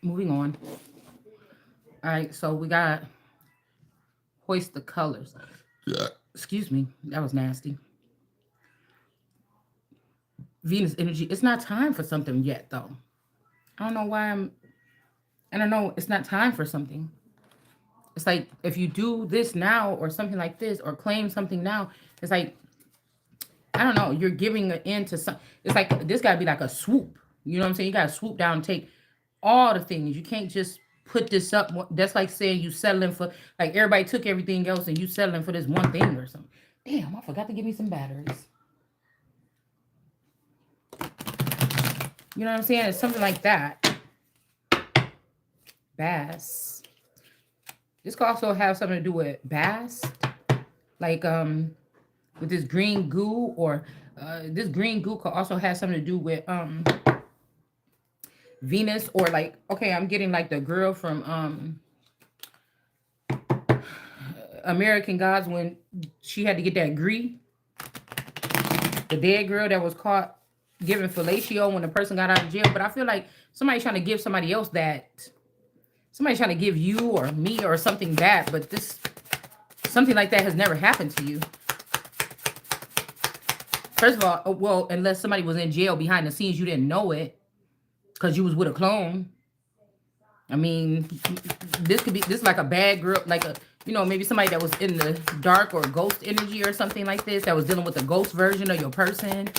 moving on. All right, so we got hoist the colors. Excuse me, that was nasty. Venus energy. It's not time for something yet, though. I don't know why I'm. I don't know. It's not time for something. It's like if you do this now or something like this or claim something now, it's like I don't know. You're giving an end to some. It's like this got to be like a swoop. You know what I'm saying? You got to swoop down and take all the things. You can't just put this up. That's like saying you settling for like everybody took everything else and you settling for this one thing or something. Damn, I forgot to give me some batteries. You know what I'm saying? It's something like that. Bass. This could also have something to do with bass, like with this green goo, or this green goo could also have something to do with Venus, or like okay, I'm getting like the girl from American Gods when she had to get that gree, the dead girl that was caught giving fellatio when the person got out of jail. But I feel like somebody's trying to give somebody else that. Somebody's trying to give you or me or something that, but this something like that has never happened to you. First of all, well, unless somebody was in jail behind the scenes, you didn't know it because you was with a clone. I mean, this is like a bad girl, like a maybe somebody that was in the dark or ghost energy or something like this that was dealing with the ghost version of your person.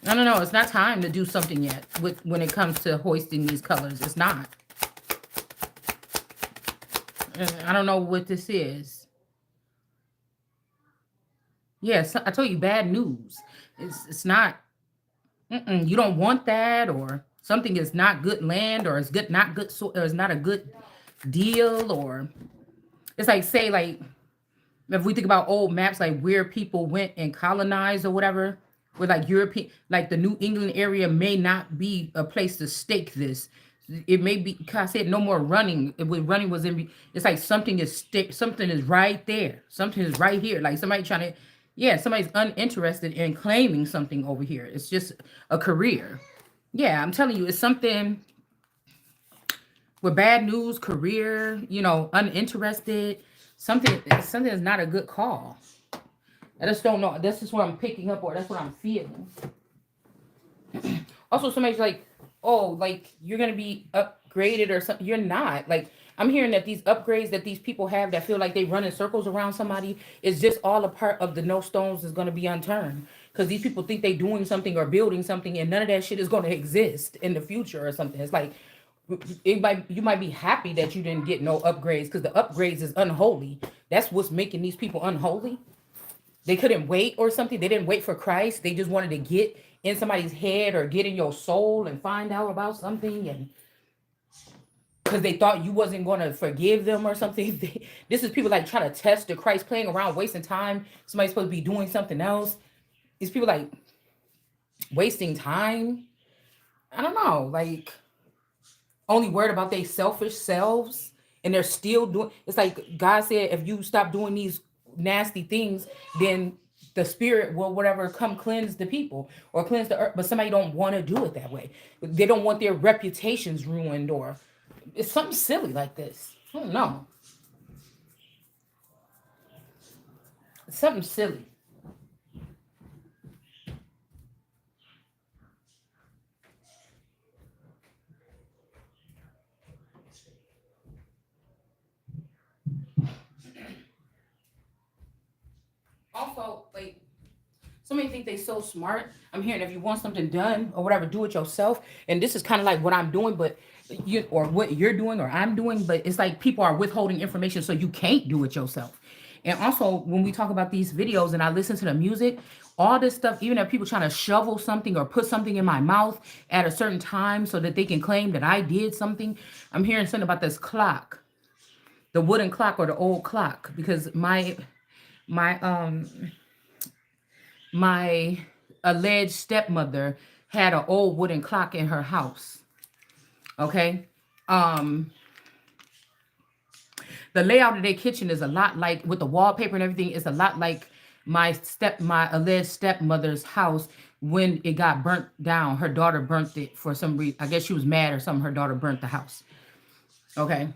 I don't know. It's not time to do something yet when it comes to hoisting these colors. It's not. I don't know what this is. Yes, I told you bad news. It's not. You don't want that, or something is not good land, or it's good not good, or it's not a good deal, or it's like say like if we think about old maps, like where people went and colonized or whatever, where like European, like the New England area may not be a place to stake this. It may be, cause I said no more running. When running was in, it's like something is something is right there. Something is right here. Like somebody trying to, yeah, somebody's uninterested in claiming something over here. It's just a career. Yeah, I'm telling you, it's something with bad news, career, uninterested. Something is not a good call. I just don't know. That's just what I'm picking up, or that's what I'm feeling. Also, somebody's like, oh, like you're gonna be upgraded or something. You're not. Like I'm hearing that these upgrades that these people have that feel like they run in circles around somebody is just all a part of the no stones is gonna be unturned. Because these people think they doing something or building something, and none of that shit is gonna exist in the future or something. It's like you might be happy that you didn't get no upgrades because the upgrades is unholy. That's what's making these people unholy. They couldn't wait or something. They didn't wait for Christ. They just wanted to get in somebody's head or get in your soul and find out about something, and because they thought you wasn't going to forgive them or something. This is people like trying to test the Christ, playing around, wasting time. Somebody's supposed to be doing something else. These people like wasting time. I don't know, like only worried about their selfish selves, and they're still doing. It's like God said, if you stop doing these nasty things, then the spirit will whatever come cleanse the people or cleanse the earth. But somebody don't want to do it that way. They don't want their reputations ruined, or it's something silly like this. I don't know. It's something silly. Also, like somebody think they so smart. I'm hearing if you want something done or whatever, do it yourself. And this is kind of like what I'm doing, but you or what you're doing or I'm doing, but it's like people are withholding information so you can't do it yourself. And also when we talk about these videos and I listen to the music, all this stuff, even if people trying to shovel something or put something in my mouth at a certain time so that they can claim that I did something, I'm hearing something about this clock, the wooden clock or the old clock, because my my alleged stepmother had an old wooden clock in her house. Okay. Um, the layout of their kitchen is a lot like with the wallpaper and everything, is a lot like my alleged stepmother's house when it got burnt down, her daughter burnt it for some reason. I guess she was mad or something. Her daughter burnt the house. Okay.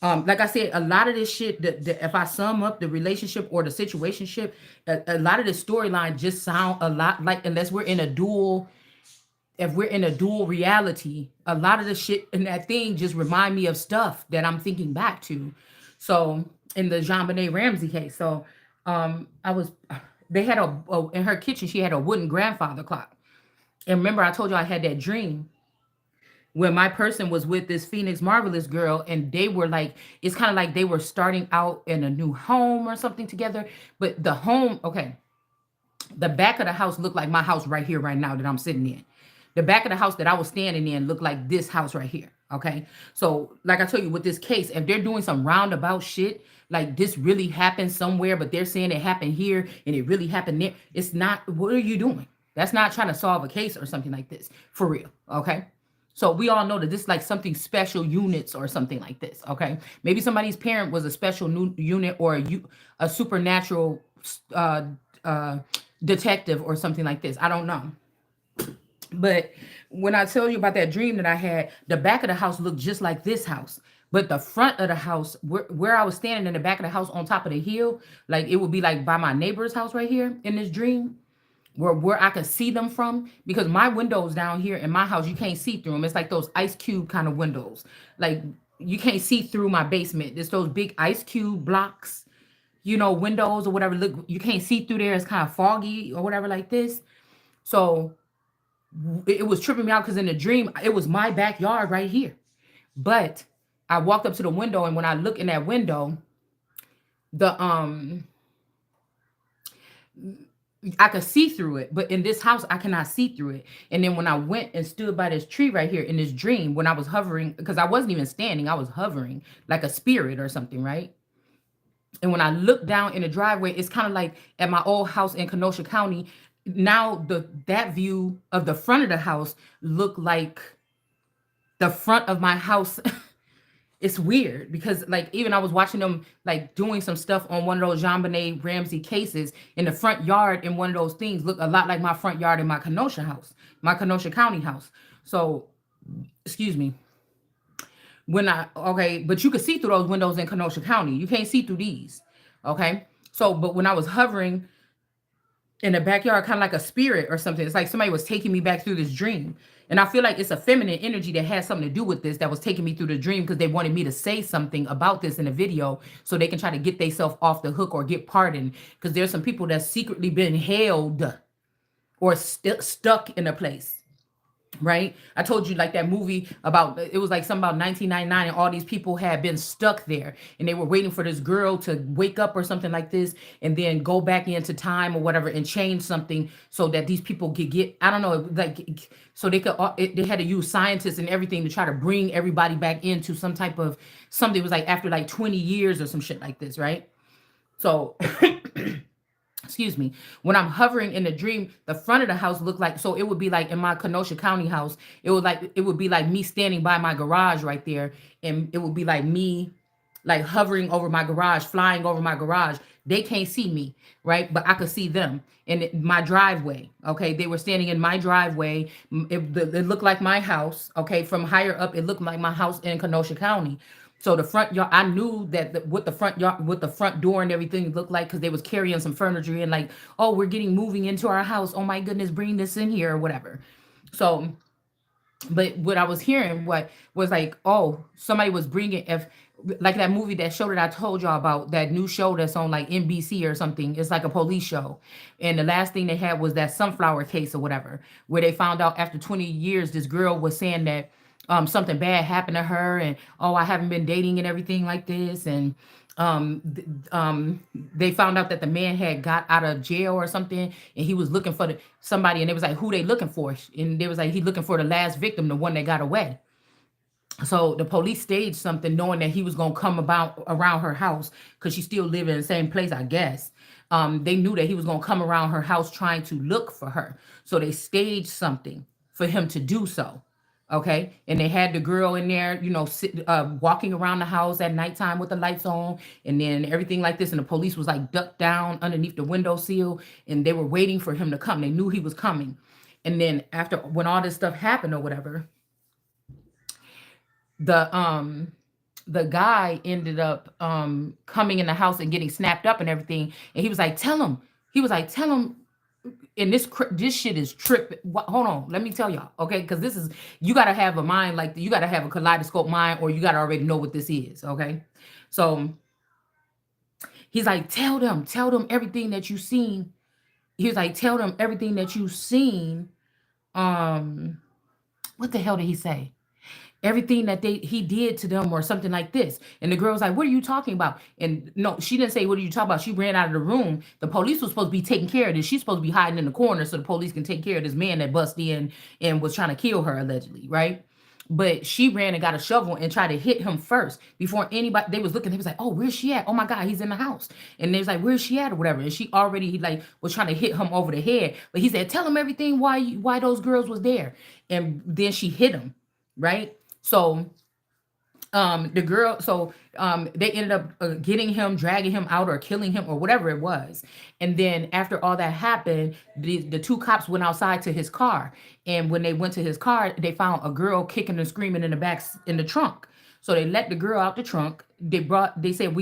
Like I said, a lot of this shit, if I sum up the relationship or the situationship, a lot of the storyline just sound a lot like, unless we're in a dual, if we're in a dual reality, a lot of the shit in that thing just remind me of stuff that I'm thinking back to. So in the Jean Benet Ramsey case, so I was, they had in her kitchen, she had a wooden grandfather clock. And remember, I told you I had that dream when my person was with this Phoenix Marvelous girl, and they were like, it's kind of like they were starting out in a new home or something together. But the home, okay, the back of the house looked like my house right here, right now that I'm sitting in. The back of the house that I was standing in looked like this house right here. Okay. So, like I told you, with this case, if they're doing some roundabout shit, like this really happened somewhere, but they're saying it happened here and it really happened there, it's not, what are you doing? That's not trying to solve a case or something like this. For real. Okay. So we all know that this is like something special units or something like this. Okay. Maybe somebody's parent was a special new unit or a supernatural uh, uh, detective or something like this. I don't know. But when I tell you about that dream that I had, the back of the house looked just like this house. But the front of the house, where I was standing in the back of the house on top of the hill, like it would be like by my neighbor's house right here in this dream, where I could see them from. Because my windows down here in my house, you can't see through them. It's like those ice cube kind of windows. Like you can't see through my basement. It's those big ice cube blocks, windows or whatever. Look, you can't see through there. It's kind of foggy or whatever like this. So it was tripping me out because in the dream, it was my backyard right here. But I walked up to the window, and when I look in that window, the I could see through it, but in this house I cannot see through it. And then when I went and stood by this tree right here in this dream, when I was hovering, because I wasn't even standing, I was hovering like a spirit or something, right? And when I look down in the driveway, it's kind of like at my old house in Kenosha County. Now that view of the front of the house looked like the front of my house. It's weird because like even I was watching them like doing some stuff on one of those Jean Benet Ramsey cases, in the front yard in one of those things looked a lot like my front yard in my Kenosha house, my Kenosha County house. So, excuse me. But you could see through those windows in Kenosha County. You can't see through these. Okay. So, but when I was hovering in the backyard, kind of like a spirit or something, it's like somebody was taking me back through this dream. And I feel like it's a feminine energy that has something to do with this, that was taking me through the dream because they wanted me to say something about this in a video so they can try to get themselves off the hook or get pardoned. Because there's some people that's secretly been held or stuck in a place. Right? I told you like that movie about, it was like something about 1999 and all these people had been stuck there and they were waiting for this girl to wake up or something like this and then go back into time or whatever and change something so that these people could get, I don't know, like so they could they had to use scientists and everything to try to bring everybody back into some type of something. It was like after like 20 years or some shit like this, right? So excuse me, when I'm hovering in the dream, the front of the house looked like, so it would be like in my Kenosha County house, it would be like me standing by my garage right there, and it would be like me like hovering over my garage, flying over my garage. They can't see me, right? But I could see them in my driveway. Okay, they were standing in my driveway. It looked like my house. Okay, from higher up, it looked like my house in Kenosha County. So the front yard, I knew that what the front yard, what the front door and everything looked like, because they was carrying some furniture and like, oh, we're getting moving into our house. Oh my goodness, bring this in here or whatever. So, but what I was hearing, what was like, oh, somebody was bringing, if like that movie, that show that I told y'all about, that new show that's on like NBC or something. It's like a police show, and the last thing they had was that sunflower case or whatever, where they found out after 20 years, this girl was saying that something bad happened to her, and oh, I haven't been dating and everything like this, and they found out that the man had got out of jail or something, and he was looking for somebody, and it was like, who they looking for? And they was like, he looking for the last victim, the one that got away. So the police staged something knowing that he was going to come about around her house, because she still lived in the same place, I guess. They knew that he was going to come around her house trying to look for her. So they staged something for him to do so. Okay, and they had the girl in there, walking around the house at nighttime with the lights on, and then everything like this. And the police was like ducked down underneath the window sill, and they were waiting for him to come. They knew he was coming. And then after, when all this stuff happened or whatever, the the guy ended up coming in the house and getting snapped up and everything. And he was like, "Tell him." He was like, "Tell him." And this shit is trip. Hold on, let me tell y'all, okay? Because this is, you gotta have a mind, like you gotta have a kaleidoscope mind, or you gotta already know what this is, okay? So he's like, tell them everything that you seen. He was like, tell them everything that you seen. Um, what the hell did he say? Everything that he did to them or something like this. And the girl's like, "What are you talking about?" And no, she didn't say, "What are you talking about?" She ran out of the room. The police was supposed to be taking care of this. She's supposed to be hiding in the corner so the police can take care of this man that bust in and was trying to kill her allegedly, right? But she ran and got a shovel and tried to hit him first before anybody. They was looking. They was like, "Oh, where's she at? Oh my God, he's in the house." And they was like, "Where's she at?" or whatever. And she already, he like was trying to hit him over the head. But he said, "Tell him everything why those girls was there." And then she hit him, right? So the girl, so they ended up getting him, dragging him out, or killing him, or whatever it was. And then after all that happened, the two cops went outside to his car. And when they went to his car, they found a girl kicking and screaming in the back, in the trunk. So they let the girl out the trunk. They said,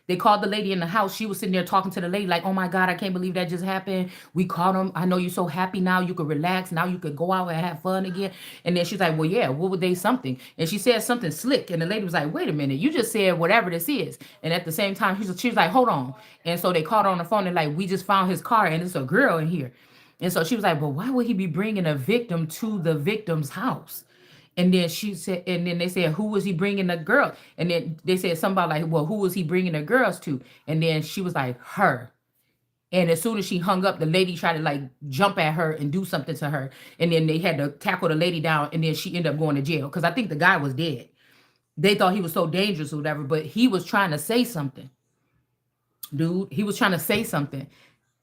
they called the lady in the house. She was sitting there talking to the lady like, "Oh my God, I can't believe that just happened. We caught him. I know you're so happy now. You could relax. Now you could go out and have fun again." And then she's like, "Well, yeah, what would they something?" And she said something slick. And the lady was like, "Wait a minute. You just said whatever this is." And at the same time, she was like, "Hold on." And so they called her on the phone and like, "We just found his car and it's a girl in here." And so she was like, "Well, why would he be bringing a victim to the victim's house?" And then she said, and then they said, "Who was he bringing the girl?" And then they said something about like, "Well, who was he bringing the girls to?" And then she was like, "Her." And as soon as she hung up, the lady tried to like jump at her and do something to her. And then they had to tackle the lady down. And then she ended up going to jail because I think the guy was dead. They thought he was so dangerous or whatever, but he was trying to say something, dude. He was trying to say something.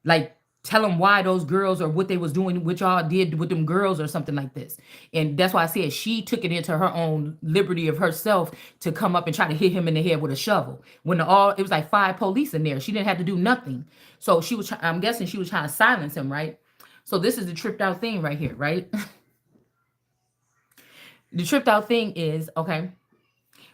Like, tell them why those girls or what they was doing, what y'all did with them girls or something like this. And that's why I said she took it into her own liberty of herself to come up and try to hit him in the head with a shovel. When it was like 5 police in there. She didn't have to do nothing. So I'm guessing she was trying to silence him, right? So this is the tripped out thing right here, right? The tripped out thing is, okay,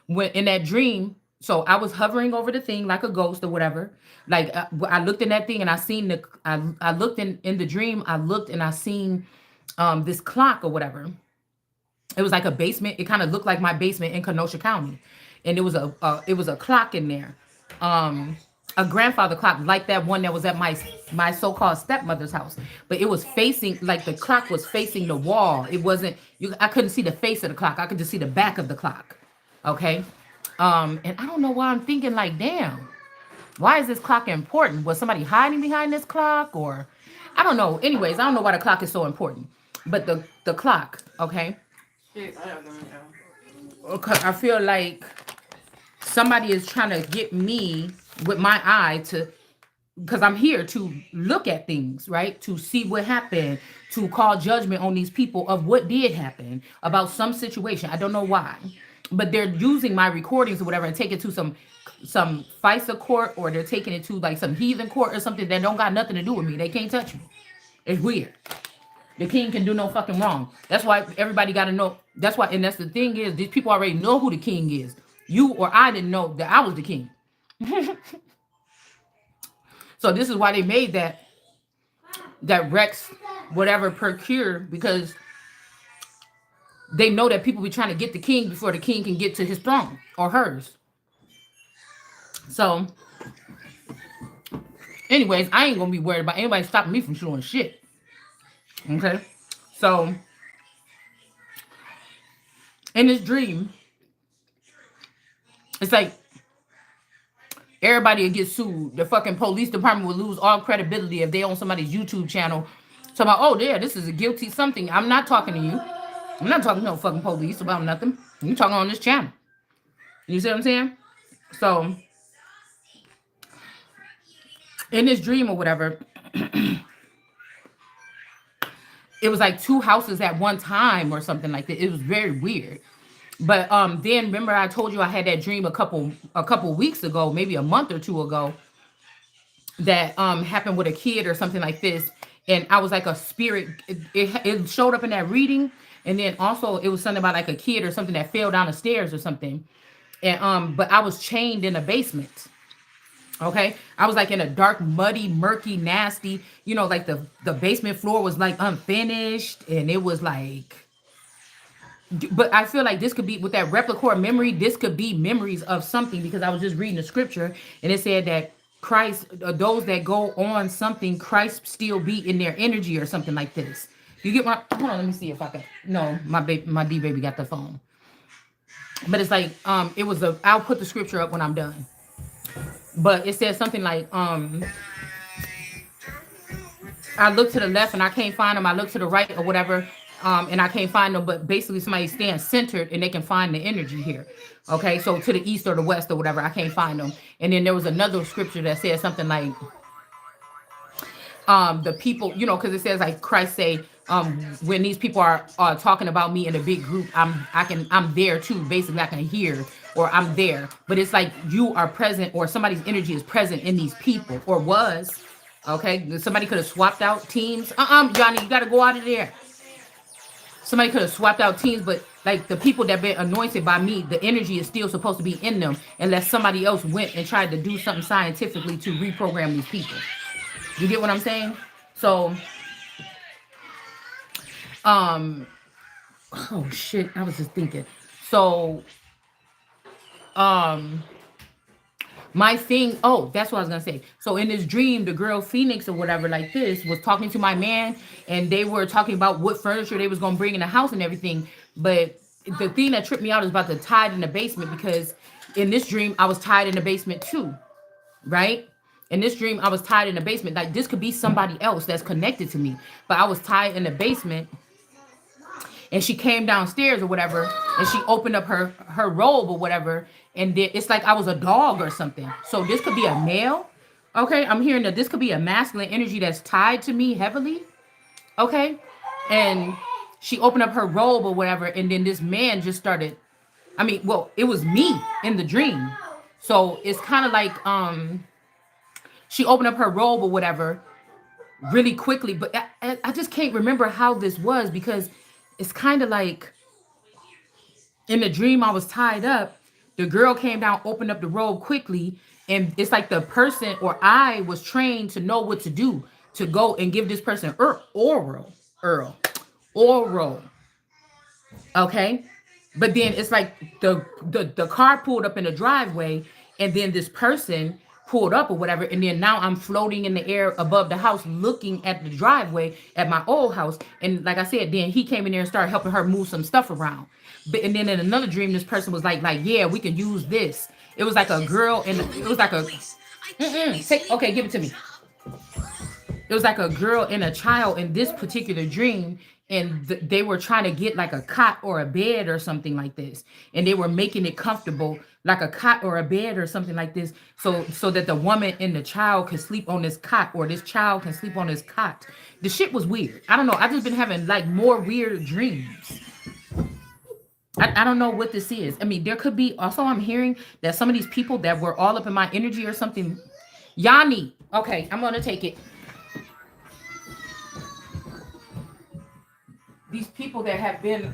when in that dream, so I was hovering over the thing like a ghost or whatever. Like I looked in that thing and I seen I looked in the dream. I looked and I seen this clock or whatever. It was like a basement. It kind of looked like my basement in Kenosha County, and it was a clock in there, um, a grandfather clock like that one that was at my so-called stepmother's house. But it was facing, like the clock was facing the wall. It wasn't you. I couldn't see the face of the clock. I could just see the back of the clock. Okay, and I don't know why I'm thinking like, damn, why is this clock important? Was somebody hiding behind this clock, or I don't know. Anyways, I don't know why the clock is so important, but the clock, okay. Okay, I feel like somebody is trying to get me with my eye to, because I'm here to look at things, right? To see what happened, to call judgment on these people of what did happen about some situation. I don't know why, but they're using my recordings or whatever and take it to some FISA court, or they're taking it to like some heathen court or something that don't got nothing to do with me. They can't touch me. It's weird. The king can do no fucking wrong. That's why everybody got to know. That's why, and that's the thing is, these people already know who the king is. You or I didn't know that I was the king. So this is why they made that Rex whatever procure, because they know that people be trying to get the king before the king can get to his throne or hers. So anyways, I ain't gonna be worried about anybody stopping me from doing shit. Okay, so in this dream, it's like everybody would get sued. The fucking police department would lose all credibility if they own somebody's YouTube channel. So about, oh yeah, this is a guilty something. I'm not talking to you. I'm not talking to no fucking police about nothing. You talking on this channel. You see what I'm saying? So in this dream or whatever, it was like two houses at one time or something like that. It was very weird. But then remember I told you I had that dream a couple weeks ago, maybe a month or two ago, that happened with a kid or something like this. And I was like a spirit. It showed up in that reading. And then also it was something about like a kid or something that fell down the stairs or something. And but I was chained in a basement. Okay, I was like in a dark, muddy, murky, nasty. Like the basement floor was like unfinished, and it was like. But I feel like this could be with that replicore memory. This could be memories of something because I was just reading the scripture and it said that Christ, those that go on something, Christ still be in their energy or something like this. You get my? Hold on, let me see if I can. No, my D baby got the phone. But it's like it was a. I'll put the scripture up when I'm done. But it says something like I look to the left and I can't find them. I look to the right or whatever, and I can't find them. But basically, somebody stands centered and they can find the energy here. Okay, so to the east or the west or whatever, I can't find them. And then there was another scripture that says something like, the people, because it says like Christ say, when these people are talking about me in a big group, I'm there too. Basically, I can hear or I'm there. But it's like you are present or somebody's energy is present in these people or was. Okay, somebody could have swapped out teams. Johnny, you got to go out of there. Somebody could have swapped out teams, but like the people that been anointed by me, the energy is still supposed to be in them, unless somebody else went and tried to do something scientifically to reprogram these people. You get what I'm saying? So, um, oh shit, I was just thinking. So, um, my thing, oh, that's what I was gonna say. So in this dream, the girl Phoenix or whatever like this was talking to my man, and they were talking about what furniture they was gonna bring in the house and everything. But the thing that tripped me out is about the tied in the basement because in this dream I was tied in the basement too, right? In this dream I was tied in the basement. Like this could be somebody else that's connected to me, but I was tied in the basement and she came downstairs or whatever and she opened up her robe or whatever and then it's like I was a dog or something. So this could be a male. Okay, I'm hearing that this could be a masculine energy that's tied to me heavily. Okay, and she opened up her robe or whatever and then this man just started. I mean, well, it was me in the dream. So it's kind of like she opened up her robe or whatever really quickly, but I just can't remember how this was because it's kind of like in the dream I was tied up. The girl came down, opened up the robe quickly, and it's like the person or I was trained to know what to do to go and give this person oral, oral. Okay, but then it's like the car pulled up in the driveway, and then this person pulled up or whatever, and then now I'm floating in the air above the house, looking at the driveway at my old house, and like I said, then he came in there and started helping her move some stuff around. But and then in another dream, this person was like yeah, we can use this. It was like a girl, and it was like a okay, give it to me. It was like a girl and a child in this particular dream, and they were trying to get like a cot or a bed or something like this, and they were making it comfortable like a cot or a bed or something like this, so that the woman and the child can sleep on this cot or this child can sleep on this cot. The shit was weird. I don't know, I just been having like more weird dreams. I don't know what this is. I mean, there could be also, I'm hearing that some of these people that were all up in my energy or something. Yanni, okay, I'm gonna take it. These people that have been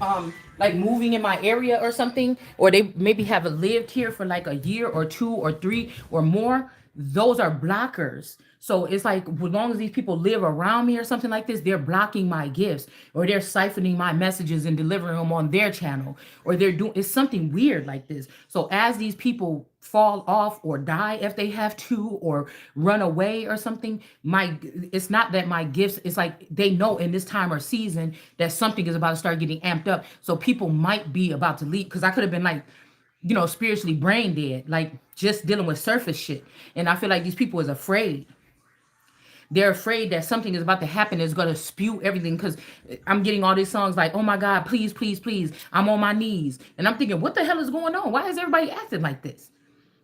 like moving in my area or something, or they maybe have lived here for like a year or two or three or more, those are blockers. So it's like as long as these people live around me or something like this, they're blocking my gifts or they're siphoning my messages and delivering them on their channel, or they're doing it's something weird like this. So as these people fall off or die if they have to or run away or something, my it's not that my gifts, it's like they know in this time or season that something is about to start getting amped up. So people might be about to leave because I could have been like, spiritually brain dead, like just dealing with surface shit. And I feel like these people is afraid. They're afraid that something is about to happen, is going to spew everything, because I'm getting all these songs like, oh my God, please, please, please, I'm on my knees. And I'm thinking, what the hell is going on? Why is everybody acting like this?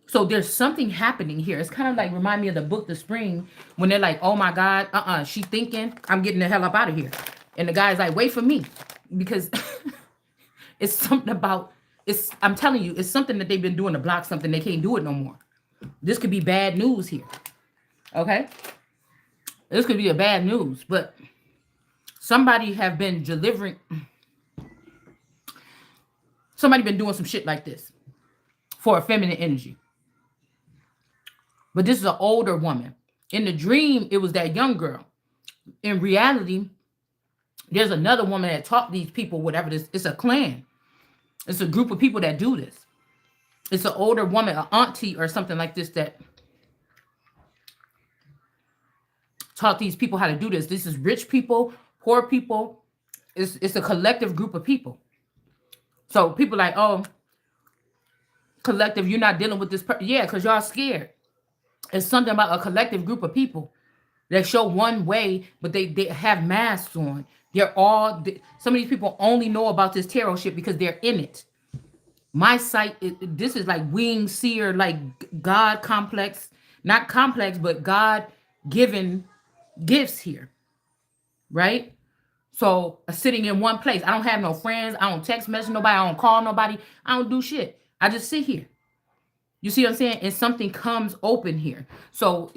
So there's something happening here. It's kind of like remind me of the book The Spring, when they're like, oh my God, she thinking, I'm getting the hell up out of here. And the guy's like, wait for me. Because it's something about I'm telling you, it's something that they've been doing to block something. They can't do it no more. This could be bad news here. Okay? This could be a bad news, but somebody have been delivering, somebody been doing some shit like this for a feminine energy. But this is an older woman. In the dream, it was that young girl. In reality, there's another woman that taught these people whatever this. It's a clan. It's a group of people that do this. It's an older woman, an auntie or something like this that taught these people how to do this. This is rich people, poor people. It's a collective group of people. So people like, oh, collective, you're not dealing with this. Yeah, because y'all scared. It's something about a collective group of people that show one way, but they have masks on. Some of these people only know about this tarot shit because they're in it. My site, this is like wing seer, like God complex, not complex, but God given gifts here, right? So sitting in one place, I don't have no friends. I don't text message nobody. I don't call nobody. I don't do shit. I just sit here. You see what I'm saying? And something comes open here. So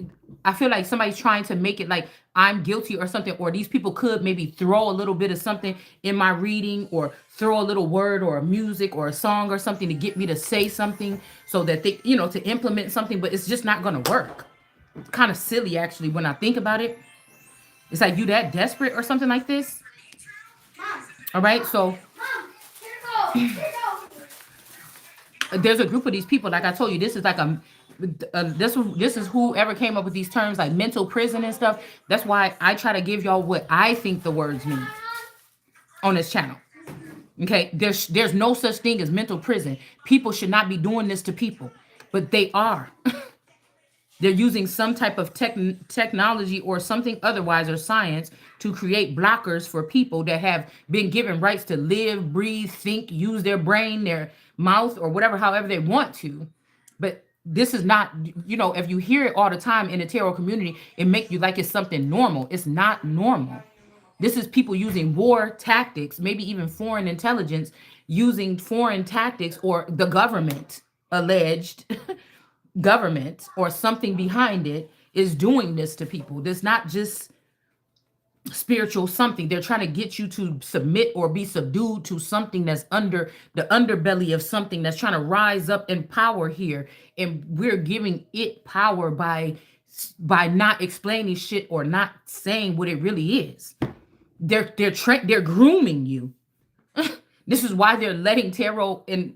I feel like somebody's trying to make it like I'm guilty or something, or these people could maybe throw a little bit of something in my reading or throw a little word or a music or a song or something to get me to say something so that they, to implement something, but it's just not going to work. It's kind of silly, actually, when I think about it. It's like you that desperate or something like this. All right. So there's a group of these people, like I told you, this is like this is whoever came up with these terms like mental prison and stuff. That's why I try to give y'all what I think the words mean on this channel. Okay, there's no such thing as mental prison. People should not be doing this to people, but they are. They're using some type of technology or something otherwise or science to create blockers for people that have been given rights to live, breathe, think, use their brain, their mouth, or whatever, however they want to. But this is not, if you hear it all the time in the tarot community, it makes you like it's something normal. It's not normal. This is people using war tactics, maybe even foreign intelligence using foreign tactics, or the government, alleged government or something behind it is doing this to people. There's not just spiritual something. They're trying to get you to submit or be subdued to something that's under the underbelly of something that's trying to rise up in power here. And we're giving it power by not explaining shit or not saying what it really is. They're grooming you. This is why they're letting tarot in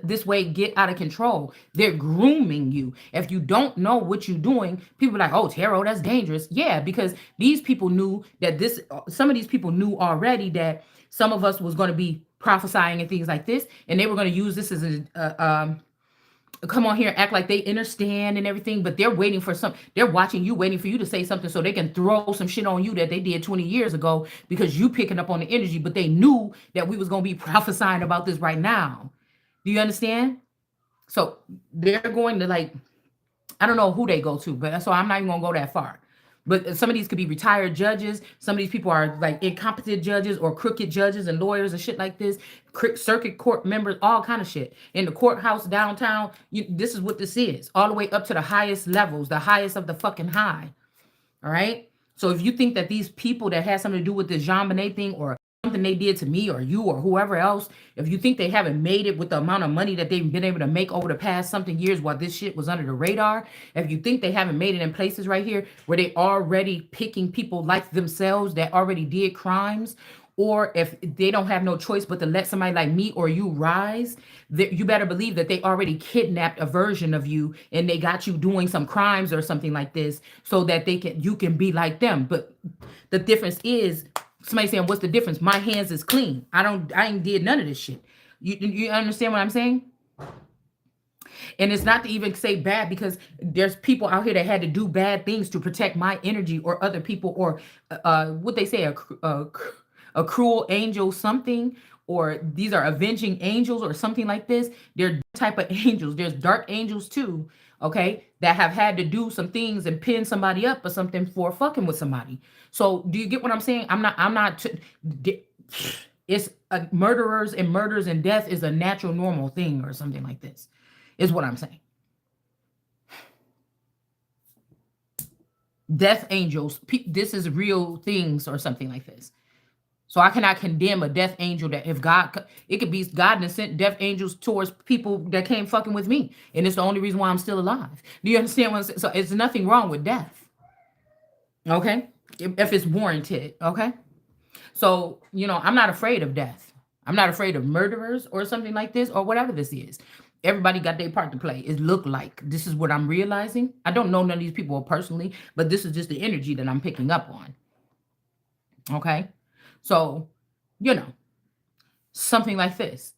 this way get out of control. They're grooming you. If you don't know what you're doing, people are like, oh, tarot, that's dangerous. Yeah, because these people knew that some of these people knew already that some of us was going to be prophesying and things like this. And they were going to use this as come on here and act like they understand and everything, but they're waiting for they're watching you, waiting for you to say something so they can throw some shit on you that they did 20 years ago because you picking up on the energy, but they knew that we was going to be prophesying about this right now. Do you understand? So they're going to I don't know who they go to, but so I'm not even going to go that far. But some of these could be retired judges. Some of these people are like incompetent judges or crooked judges and lawyers and shit like this. Circuit court members, all kind of shit. In the courthouse downtown, this is what this is. All the way up to the highest levels, the highest of the fucking high. All right? So if you think that these people that had something to do with this Jean Bonnet thing or something they did to me or you or whoever else, if you think they haven't made it with the amount of money that they've been able to make over the past something years while this shit was under the radar, if you think they haven't made it in places right here where they already picking people like themselves that already did crimes, or if they don't have no choice but to let somebody like me or you rise, you better believe that they already kidnapped a version of you and they got you doing some crimes or something like this so that you can be like them. But the difference is, somebody saying, what's the difference? My hands is clean. I ain't did none of this shit. You understand what I'm saying? And it's not to even say bad, because there's people out here that had to do bad things to protect my energy or other people, or what they say, a cruel angel something, or these are avenging angels or something like this. They're type of angels. There's dark angels too. okay, that have had to do some things and pin somebody up or something for fucking with somebody. So do you get what I'm saying? It's murderers and murders and death is a natural normal thing or something like this is what I'm saying. Death angels, this is real things or something like this. So I cannot condemn a death angel that if God, it could be God that sent death angels towards people that came fucking with me. And it's the only reason why I'm still alive. Do you understand what I'm saying? So it's nothing wrong with death. Okay. If it's warranted. Okay. So, I'm not afraid of death. I'm not afraid of murderers or something like this or whatever this is. Everybody got their part to play. It look like this is what I'm realizing. I don't know none of these people personally, but this is just the energy that I'm picking up on. Okay. So, you know, something like this.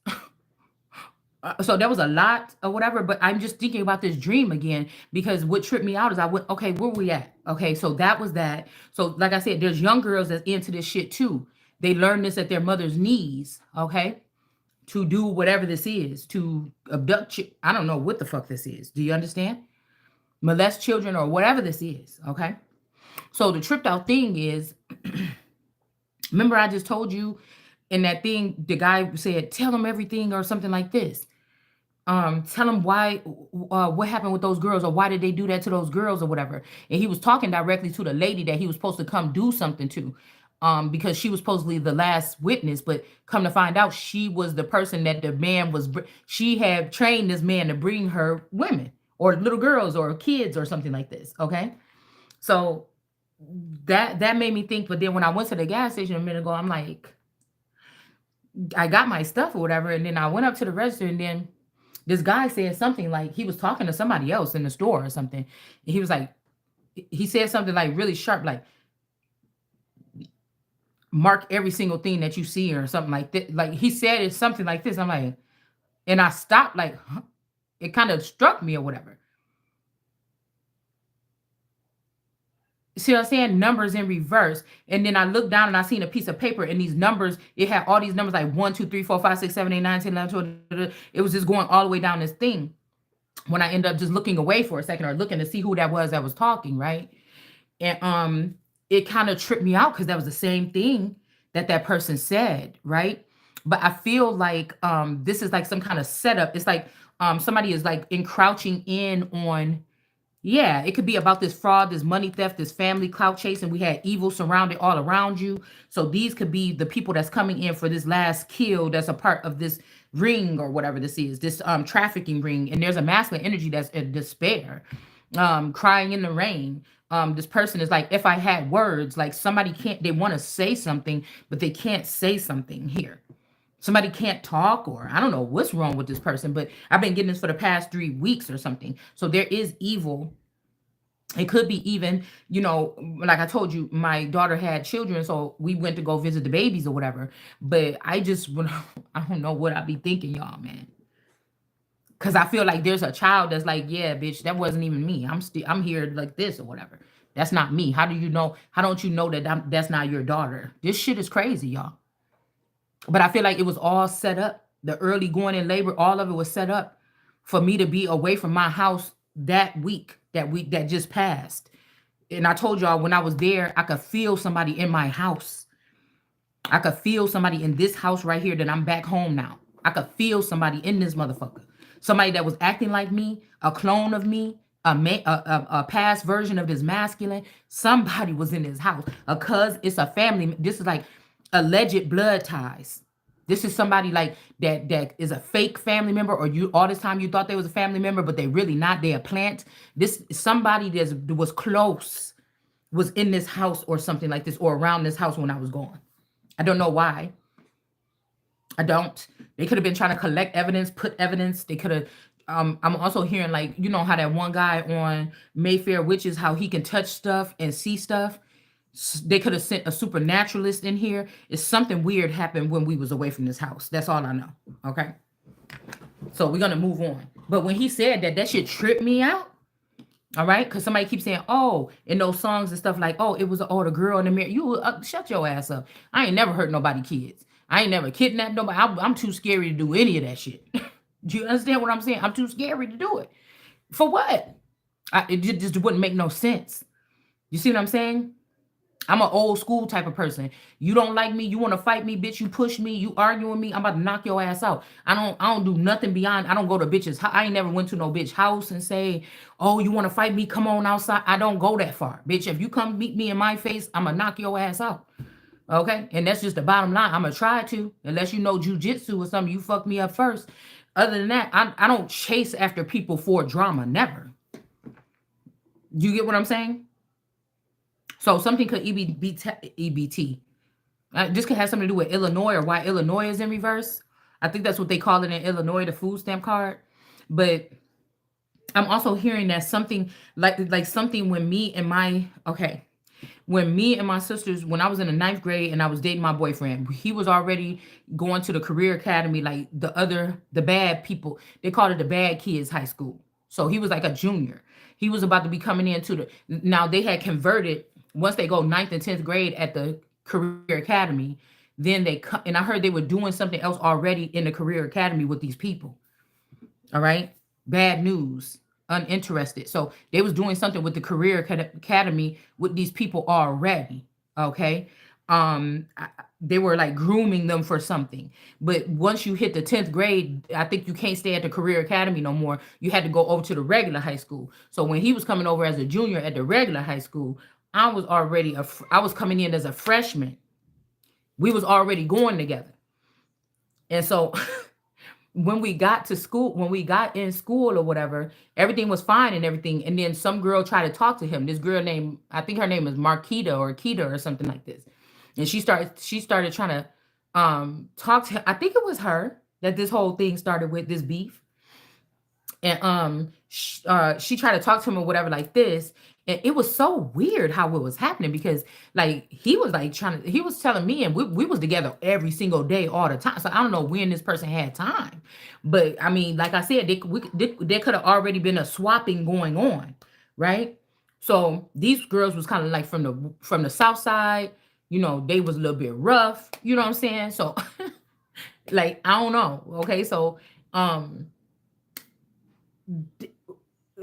So there was a lot or whatever, but I'm just thinking about this dream again because what tripped me out is I went, okay, where we at? Okay, so that was that. So, like I said, there's young girls that's into this shit too. They learn this at their mother's knees, okay, to do whatever this is, to abduct. I don't know what the fuck this is. Do you understand? Molest children or whatever this is, okay. So the tripped out thing is, remember I just told you in that thing, the guy said, tell them everything or something like this. Tell them why, what happened with those girls or why did they do that to those girls or whatever. And he was talking directly to the lady that he was supposed to come do something to, because she was supposedly the last witness, but come to find out she was the person that the man was, she had trained this man to bring her women or little girls or kids or something like this. Okay. So that made me think, but then when I went to the gas station a minute ago, I'm like, I got my stuff or whatever. And then I went up to the register and then this guy said something like he was talking to somebody else in the store or something. And he was like, he said something like really sharp, like mark every single thing that you see or something like that. Like he said it's something like this. I'm like, and I stopped, like, huh? It kind of struck me or whatever. See what I'm saying? Numbers in reverse. And then I looked down and I seen a piece of paper and these numbers, it had all these numbers like 1, 2, 3, 4, 5, 6, 7, 8, 9, 10, 11, 12. It was just going all the way down this thing. When I ended up just looking away for a second or looking to see who that was talking, right? And it kind of tripped me out because that was the same thing that person said, right? But I feel like this is like some kind of setup. It's like somebody is like encroaching in on, yeah, it could be about this fraud, this money theft, this family clout chasing. We had evil surrounded all around you. So these could be the people that's coming in for this last kill that's a part of this ring or whatever this is, this trafficking ring. And there's a masculine energy that's in despair, crying in the rain. This person is like, if I had words, like somebody can't, they want to say something, but they can't say something here. Somebody can't talk, or I don't know what's wrong with this person, but I've been getting this for the past 3 weeks or something. So there is evil. It could be even, like I told you, my daughter had children, so we went to go visit the babies or whatever. But I just, I don't know what I be thinking, y'all, man. Cause I feel like there's a child that's like, yeah, bitch, that wasn't even me. I'm here like this or whatever. That's not me. How do you know? How don't you know that that's not your daughter? This shit is crazy, y'all. But I feel like it was all set up. The early going in labor, all of it was set up for me to be away from my house that week that just passed. And I told y'all when I was there, I could feel somebody in my house. I could feel somebody in this house right here that I'm back home now. I could feel somebody in this motherfucker. Somebody that was acting like me, a clone of me, a past version of this masculine. Somebody was in this house. It's a family. This is like alleged blood ties. This is somebody like that is a fake family member, or you all this time you thought they was a family member, but they really not. They a plant. This is somebody that was close, was in this house or something like this, or around this house when I was gone. I don't know why. I don't. They could have been trying to collect evidence, put evidence. They could have. I'm also hearing like, how that one guy on Mayfair Witches, how he can touch stuff and see stuff. They could have sent a supernaturalist in here. It's something weird happened when we was away from this house. That's all I know. Okay. So we're gonna move on. But when he said that shit tripped me out. All right, because somebody keeps saying, "Oh," in those songs and stuff like, "Oh, it was the girl in the mirror." You shut your ass up. I ain't never hurt nobody kids. I ain't never kidnapped nobody. I'm too scary to do any of that shit. Do you understand what I'm saying? I'm too scary to do it. For what? Just wouldn't make no sense. You see what I'm saying? I'm an old school type of person. You don't like me, you want to fight me, bitch. You push me, you argue with me. I'm about to knock your ass out. I don't do nothing beyond. I don't go to bitches. I ain't never went to no bitch house and say, "Oh, you want to fight me? Come on outside." I don't go that far, bitch. If you come meet me in my face, I'm gonna knock your ass out. Okay, and that's just the bottom line. I'm gonna try to, unless you know jujitsu or something. You fuck me up first. Other than that, I don't chase after people for drama. Never. You get what I'm saying? So something could EBT. This could have something to do with Illinois or why Illinois is in reverse. I think that's what they call it in Illinois, the food stamp card. But I'm also hearing that something like something when me and my okay, when me and my sisters, when I was in the ninth grade and I was dating my boyfriend, he was already going to the career academy, like the bad people. They called it the bad kids high school. So he was like a junior. He was about to be coming into the now they had converted once they go ninth and 10th grade at the career academy, then they come and I heard they were doing something else already in the career academy with these people. All right. Bad news. Uninterested. So they was doing something with the career academy with these people already. Okay. They were like grooming them for something. But once you hit the 10th grade, I think you can't stay at the career academy no more. You had to go over to the regular high school. So when he was coming over as a junior at the regular high school, I was coming in as a freshman. We was already going together. And so when we got to school, when we got in school or whatever, everything was fine and everything. And then some girl tried to talk to him. This girl named, I think her name is Marquita or Kita or something like this. And she started trying to talk to him. I think it was her that this whole thing started with this beef. And she tried to talk to him or whatever like this, and it was so weird how it was happening because like he was like he was telling me, and we was together every single day all the time, so I don't know when this person had time. But I mean, like I said, there could have already been a swapping going on, right? So these girls was kind of like from the south side, they was a little bit rough, you know what I'm saying? So like I don't know, okay? So um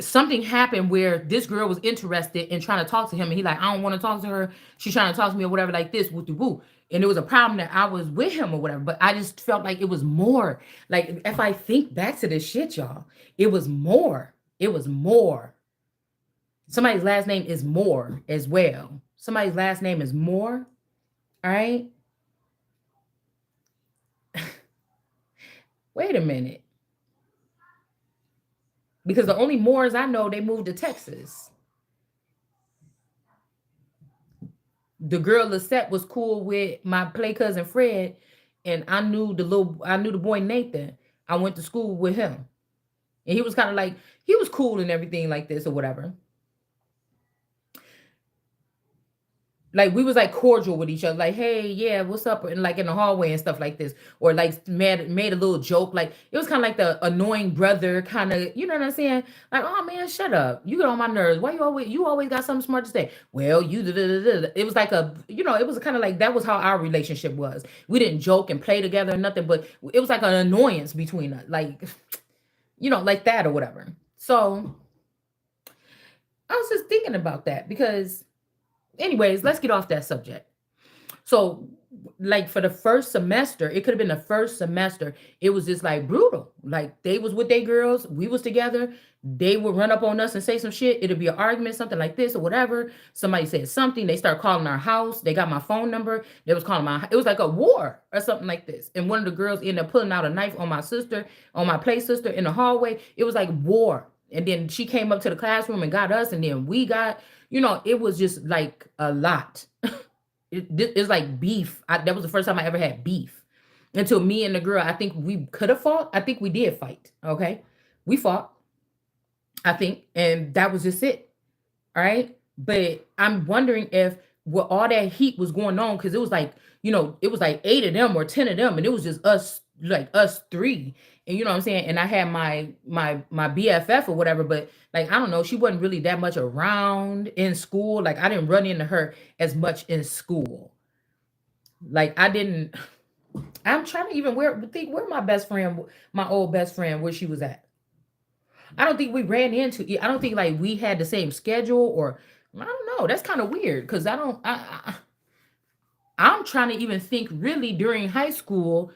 something happened where this girl was interested in trying to talk to him, and he like, I don't want to talk to her. She's trying to talk to me or whatever like this, woo woo. And it was a problem that I was with him or whatever. But I just felt like it was more. Like if I think back to this shit, y'all, it was more. It was more. Somebody's last name is Moore as well. Somebody's last name is Moore. All right. Wait a minute. Because the only Moores I know, they moved to Texas. The girl Lisette was cool with my play cousin Fred, and I knew the boy Nathan. I went to school with him, and he was kind of like he was cool and everything like this or whatever. Like we was like cordial with each other, like, hey, yeah, what's up? And like in the hallway and stuff like this. Or like made a little joke. Like it was kind of like the annoying brother kind of, you know what I'm saying? Like, oh man, shut up. You get on my nerves. Why you always got something smart to say? Well, you da, da, da, da, da. It was like it was kind of like that was how our relationship was. We didn't joke and play together or nothing, but it was like an annoyance between us, like, like that or whatever. So I was just thinking about that because anyways, let's get off that subject. So, like for the first semester, it could have been the first semester. It was just like brutal. Like they was with their girls, we was together. They would run up on us and say some shit. It'd be an argument, something like this or whatever. Somebody said something. They start calling our house. They got my phone number. They was calling my. It was like a war or something like this. And one of the girls ended up pulling out a knife on my sister, on my play sister in the hallway. It was like war. And then she came up to the classroom and got us, and then we got. It was just like a lot. It's like beef. That was the first time I ever had beef. Until me and the girl, I think we could have fought. I think we did fight. Okay. We fought, I think. And that was just it. All right. But I'm wondering if what all that heat was going on, because it was like, it was like 8 of them or 10 of them, and it was just us, like us three. And you know what I'm saying? And I had my BFF or whatever, but like I don't know, she wasn't really that much around in school. Like I didn't run into her as much in school. Like I didn't. I'm trying to even think where my best friend, my old best friend, where she was at. I don't think we ran into. I don't think like we had the same schedule, or I don't know. That's kind of weird because I don't. I'm trying to even think. Really, during high school,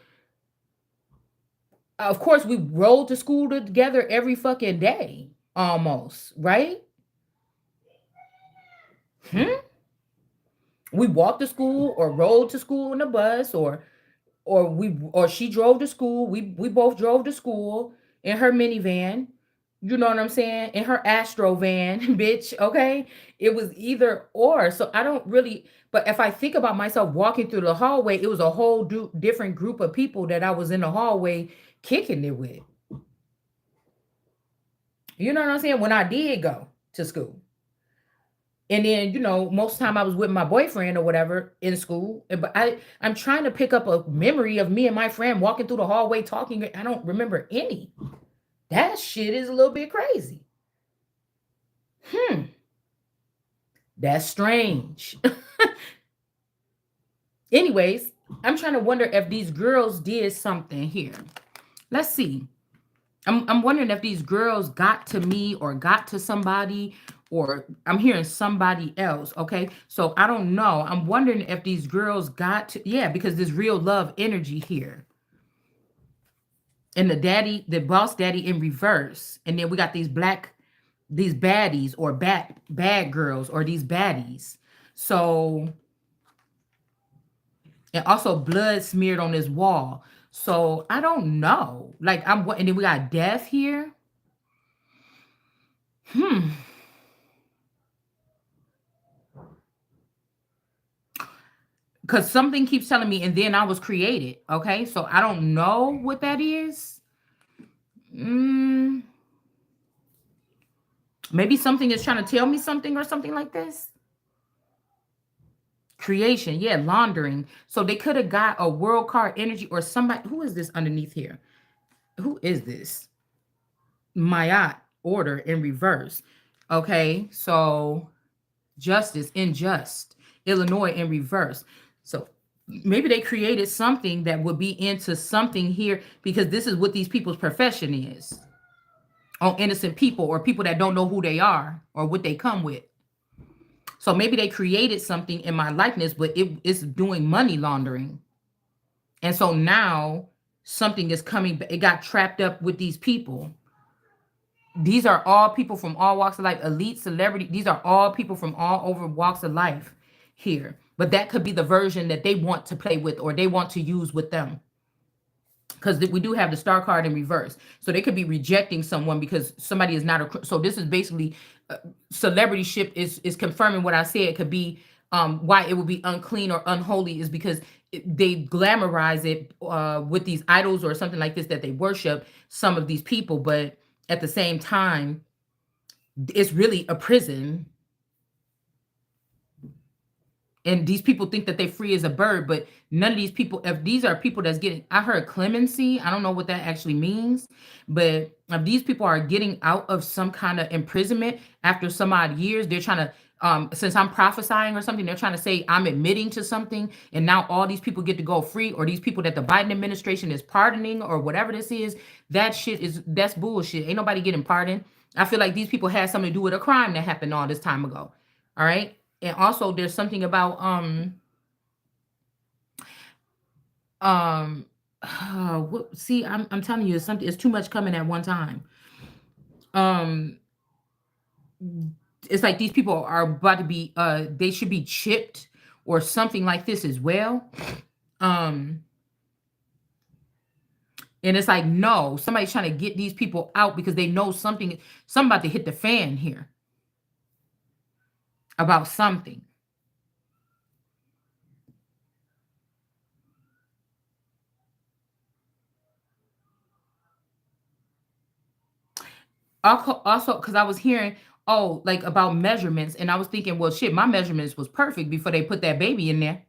of course, we rode to school together every fucking day, almost, right? Hmm? We walked to school or rode to school in the bus, or she drove to school. We both drove to school in her minivan. You know what I'm saying? In her Astro van, bitch. Okay, it was either or. So I don't really. But if I think about myself walking through the hallway, it was a whole different group of people that I was in the hallway kicking it with. You know what I'm saying? When I did go to school. And then, most of the time I was with my boyfriend or whatever in school. But I'm trying to pick up a memory of me and my friend walking through the hallway talking. I don't remember any. That shit is a little bit crazy. Hmm. That's strange. Anyways, I'm trying to wonder if these girls did something here. Let's see. I'm wondering if these girls got to me or got to somebody, or I'm hearing somebody else. Okay. So I don't know. I'm wondering if these girls got to, yeah, because there's real love energy here. And the boss daddy in reverse. And then we got these baddies or bad girls or these baddies. So, and also blood smeared on this wall. So I don't know. Like and then we got death here. Hmm. Because something keeps telling me, and then I was created. Okay, so I don't know what that is. Mm, maybe something is trying to tell me something or something like this. Creation, yeah, laundering. So they could have got a world card energy or somebody. Who is this underneath here? Who is this? Mayat order in reverse. Okay, so justice unjust. Illinois in reverse. So maybe they created something that would be into something here because this is what these people's profession is on innocent people or people that don't know who they are or what they come with. So maybe they created something in my likeness, but it's doing money laundering. And so now something is coming, it got trapped up with these people. These are all people from all walks of life, elite celebrity. These are all people from all over walks of life here. But that could be the version that they want to play with or they want to use with them. Because we do have the star card in reverse. So they could be rejecting someone because somebody is not a. So this is basically celebrity ship is confirming what I said. It could be why it would be unclean or unholy is because they glamorize it with these idols or something like this that they worship some of these people. But at the same time, it's really a prison. And these people think that they're free as a bird, but none of these people, if these are people that's getting, I heard clemency. I don't know what that actually means, but if these people are getting out of some kind of imprisonment after some odd years, they're trying to, since I'm prophesying or something, they're trying to say I'm admitting to something, and now all these people get to go free, or these people that the Biden administration is pardoning, or whatever this is, that's bullshit. Ain't nobody getting pardoned. I feel like these people had something to do with a crime that happened all this time ago. All right. And also there's something about um see, I'm telling you, it's something, it's too much coming at one time. Um it's like these people are about to be they should be chipped or something like this as well. Um and it's like, no, somebody's trying to get these people out because they know something about to hit the fan here about something. Also, because I was hearing, oh, like about measurements, and I was thinking, well, shit, my measurements was perfect before they put that baby in there.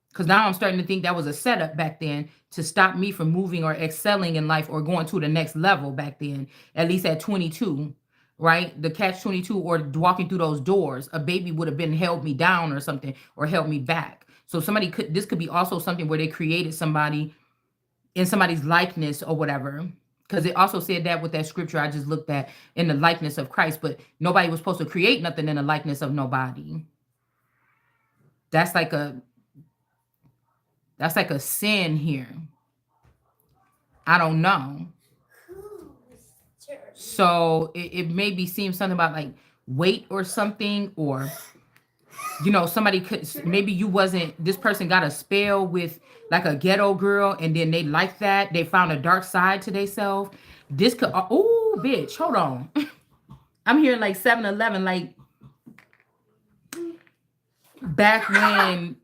Because now I'm starting to think that was a setup back then to stop me from moving or excelling in life or going to the next level back then, at least at 22, right? The catch 22 or walking through those doors, a baby would have been held me down or something or held me back. So this could be also something where they created somebody in somebody's likeness or whatever because it also said that with that scripture I just looked at, in the likeness of Christ, but nobody was supposed to create nothing in the likeness of nobody. That's like a that's like a sin here. I don't know. So it maybe seems something about like weight or something, or somebody could, maybe you wasn't, this person got a spell with like a ghetto girl, and then they like that, they found a dark side to themselves. This could, oh bitch, hold on. I'm hearing like 7-Eleven, like back when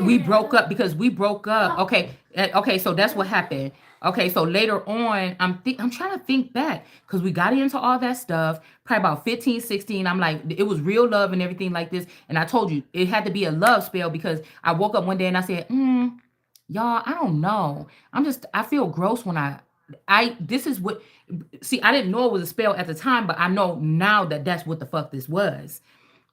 we broke up, because we broke up. Okay, okay, so that's what happened. Okay, so later on, I'm trying to think back, because we got into all that stuff probably about 15, 16. I'm like, it was real love and everything like this, and I told you it had to be a love spell, because I woke up one day and I said, y'all, I don't know, I feel gross when I this is what, see, I didn't know it was a spell at the time, but I know now that that's what the fuck this was.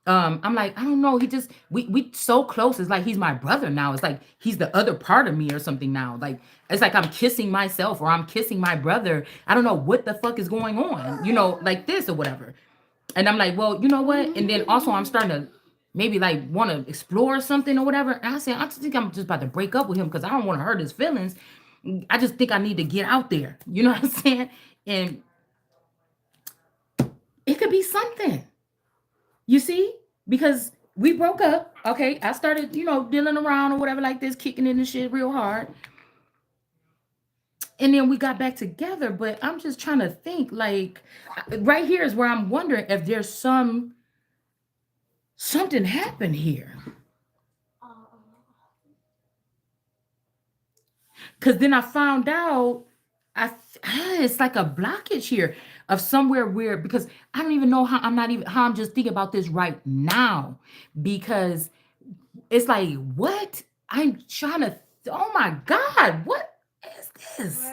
I'm like, I don't know. He just, we so close. It's like he's my brother now. It's like he's the other part of me or something now. Like it's like I'm kissing myself or I'm kissing my brother. I don't know what the fuck is going on, like this or whatever. And I'm like, well, you know what? And then also I'm starting to maybe like want to explore something or whatever. And I said, I just think I'm just about to break up with him because I don't want to hurt his feelings. I just think I need to get out there. You know what I'm saying? And it could be something. You see? Because we broke up. Okay. I started, dealing around or whatever like this, kicking in the shit real hard. And then we got back together. But I'm just trying to think, like, right here is where I'm wondering if there's something happened here. Because then I found out it's like a blockage here of somewhere where, because I don't even know how, I'm just thinking about this right now, because it's like, what? I'm trying to, oh my God, what is this?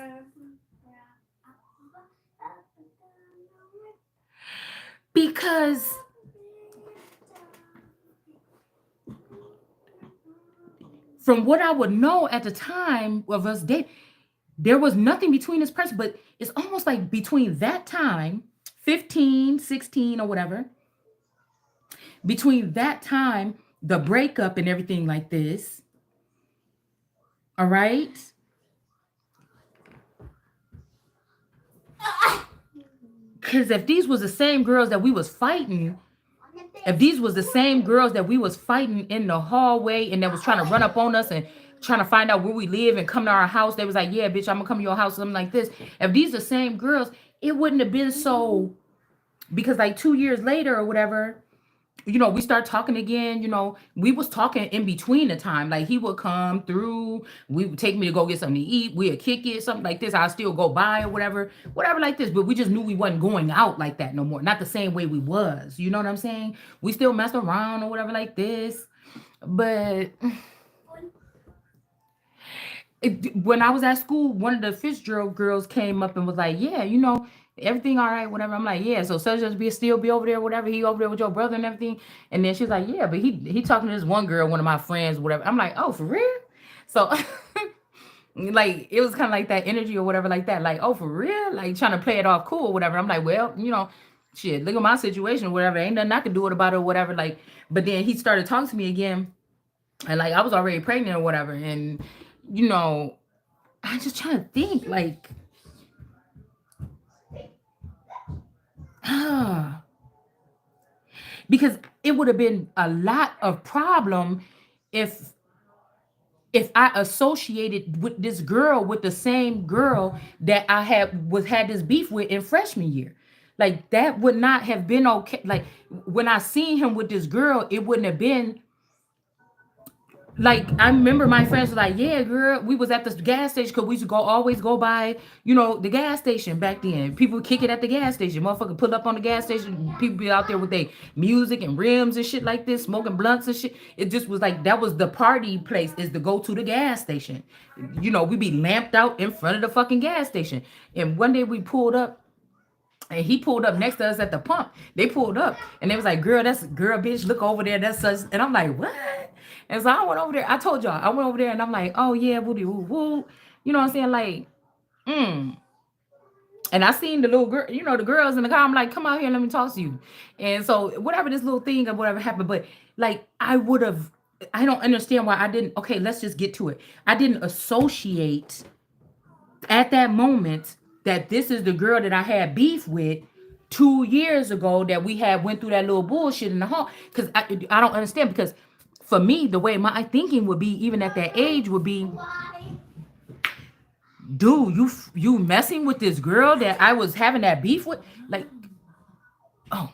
Because from what I would know at the time of us dating, there was nothing between this person, but it's almost like between that time, 15, 16, or whatever, between that time, the breakup and everything like this. All right. Because if these was the same girls that we was fighting, if these was the same girls that we was fighting in the hallway and that was trying to run up on us and trying to find out where we live and come to our house, they was like, yeah, bitch, I'm gonna come to your house, something like this. If these the same girls, it wouldn't have been so, because like 2 years later or whatever, we start talking again. We was talking in between the time. Like he would come through, we would take me to go get something to eat, we'd kick it, something like this. I'll still go by or whatever like this. But we just knew we wasn't going out like that no more. Not the same way we was. You know what I'm saying? We still messed around or whatever like this. But when I was at school, one of the Fitzgerald girls came up and was like, yeah, everything all right, whatever. I'm like, yeah, so such as be still be over there, whatever. He over there with your brother and everything. And then she's like, yeah, but he talking to this one girl, one of my friends, whatever. I'm like, oh, for real? So like it was kind of like that energy or whatever like that. Like, oh, for real? Like trying to play it off cool or whatever. I'm like, well, shit, look at my situation or whatever. Ain't nothing I can do about it or whatever. Like, but then he started talking to me again. And like I was already pregnant or whatever. And I'm just trying to think, like, because it would have been a lot of problem if I associated with this girl with the same girl that I had this beef with in freshman year. Like that would not have been okay. Like when I seen him with this girl, it wouldn't have been like, I remember my friends were like, yeah, girl, we was at the gas station because we used to always go by, the gas station back then. People kick it at the gas station. Motherfucker pull up on the gas station. People be out there with their music and rims and shit like this, smoking blunts and shit. It just was like, that was the party place, is to go to the gas station. We be lamped out in front of the fucking gas station. And one day we pulled up, and he pulled up next to us at the pump. They pulled up and they was like, girl, bitch, look over there. That's us. And I'm like, what? And so I went over there. I told y'all, I went over there and I'm like, oh yeah, woody woo woo. You know what I'm saying? Like, And I seen the little girl, the girls in the car. I'm like, come out here, let me talk to you. And so whatever this little thing or whatever happened, but like I would have, I don't understand why I didn't. Okay, let's just get to it. I didn't associate at that moment that this is the girl that I had beef with 2 years ago that we had went through that little bullshit in the hall. Because I don't understand. Because for me, the way my thinking would be, even at that age, would be, dude, you messing with this girl that I was having that beef with, like, oh,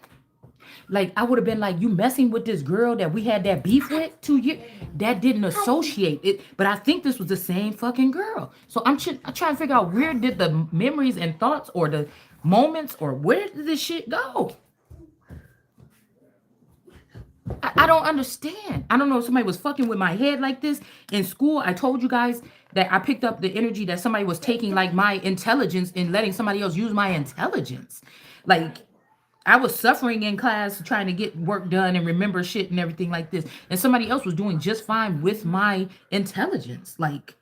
like I would have been like, you messing with this girl that we had that beef with 2 years. That didn't associate it, but I think this was the same fucking girl. So I'm trying to figure out where did the memories and thoughts or the moments or where did this shit go? I don't understand. I don't know if somebody was fucking with my head like this in school. I told you guys that I picked up the energy that somebody was taking like my intelligence and letting somebody else use my intelligence. Like I was suffering in class trying to get work done and remember shit and everything like this. And somebody else was doing just fine with my intelligence. Like,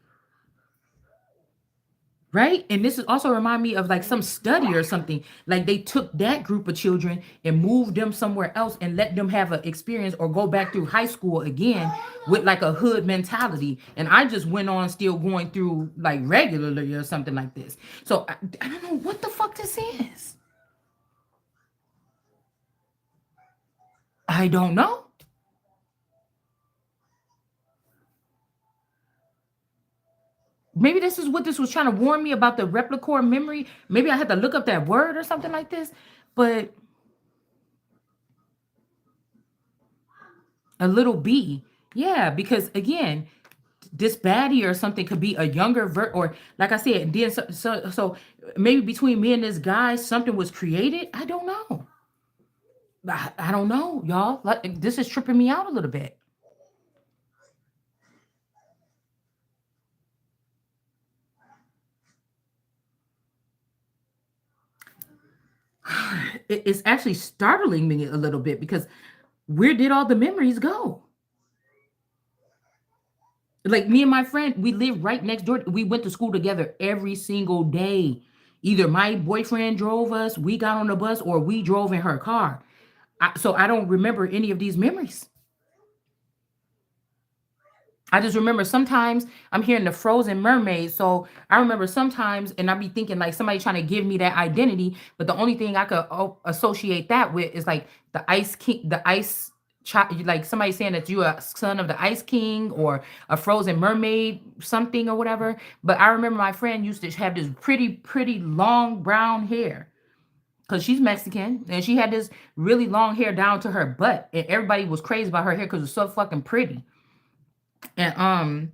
right? And this is also remind me of like some study or something. Like they took that group of children and moved them somewhere else and let them have an experience or go back through high school again with like a hood mentality. And I just went on still going through like regularly or something like this. So I don't know what the fuck this is. I don't know. Maybe this is what this was trying to warn me about the replicore memory. Maybe I had to look up that word or something like this. But a little B. Yeah, because again, this baddie or something could be a younger or like I said, then so maybe between me and this guy, something was created. I don't know. I don't know, y'all. Like this is tripping me out a little bit. It's actually startling me a little bit because where did all the memories go? Like me and my friend, we lived right next door. We went to school together every single day. Either my boyfriend drove us, we got on the bus, or we drove in her car. So I don't remember any of these memories. I just remember sometimes I'm hearing the Frozen Mermaid. So I remember sometimes, and I be thinking like somebody trying to give me that identity. But the only thing I could associate that with is like the Ice King, the Ice child, like somebody saying that you a son of the Ice King or a Frozen Mermaid, something or whatever. But I remember my friend used to have this pretty long brown hair because she's Mexican and she had this really long hair down to her butt. And everybody was crazy about her hair because it's so fucking pretty. And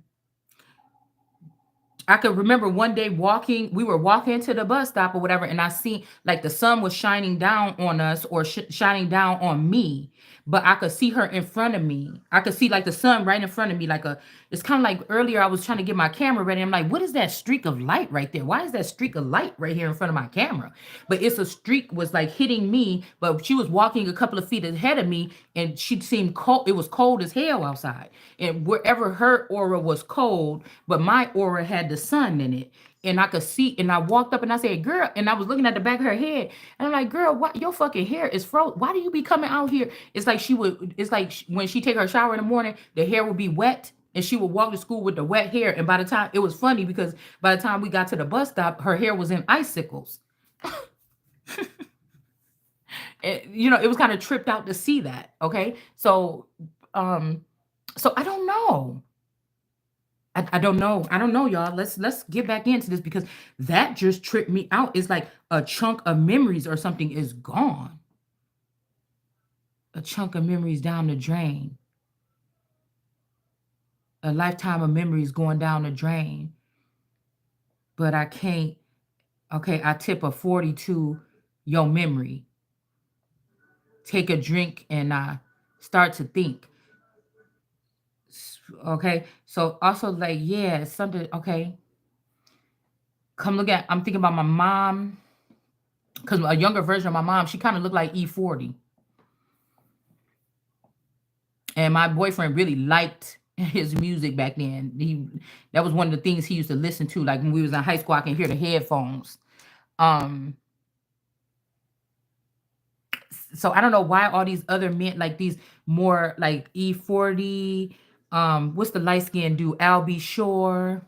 I could remember one day walking, we were walking to the bus stop or whatever, and I see like the sun was shining down on us or shining down on me, but I could see her in front of me. I could see like the sun right in front of me, it's kind of like earlier I was trying to get my camera ready. I'm like, what is that streak of light right there? Why is that streak of light right here in front of my camera? But it's a streak was like hitting me, but she was walking a couple of feet ahead of me and she seemed cold. It was cold as hell outside. And wherever her aura was cold, but my aura had the sun in it. And I could see, and I walked up and I said, girl, and I was looking at the back of her head. And I'm like, girl, what your fucking hair is frozen. Why do you be coming out here? It's like when she take her shower in the morning, the hair would be wet. And she would walk to school with the wet hair. And by the time, it was funny because by the time we got to the bus stop, her hair was in icicles. And, it was kind of tripped out to see that. Okay. Um, so I don't know. I don't know. I don't know, y'all. Let's get back into this because that just tripped me out. It's like a chunk of memories or something is gone. A chunk of memories down the drain. A lifetime of memories going down the drain. But I can't. Okay, I tip a 40 to your memory. Take a drink and I start to think. Okay, so also like yeah, something. Okay, come look at. I'm thinking about my mom because a younger version of my mom. She kind of looked like E40, and my boyfriend really liked his music back then. That was one of the things he used to listen to. Like when we was in high school, I can hear the headphones. Um, so I don't know why all these other men, like these more like E40, what's the light skin dude? Albie Shore.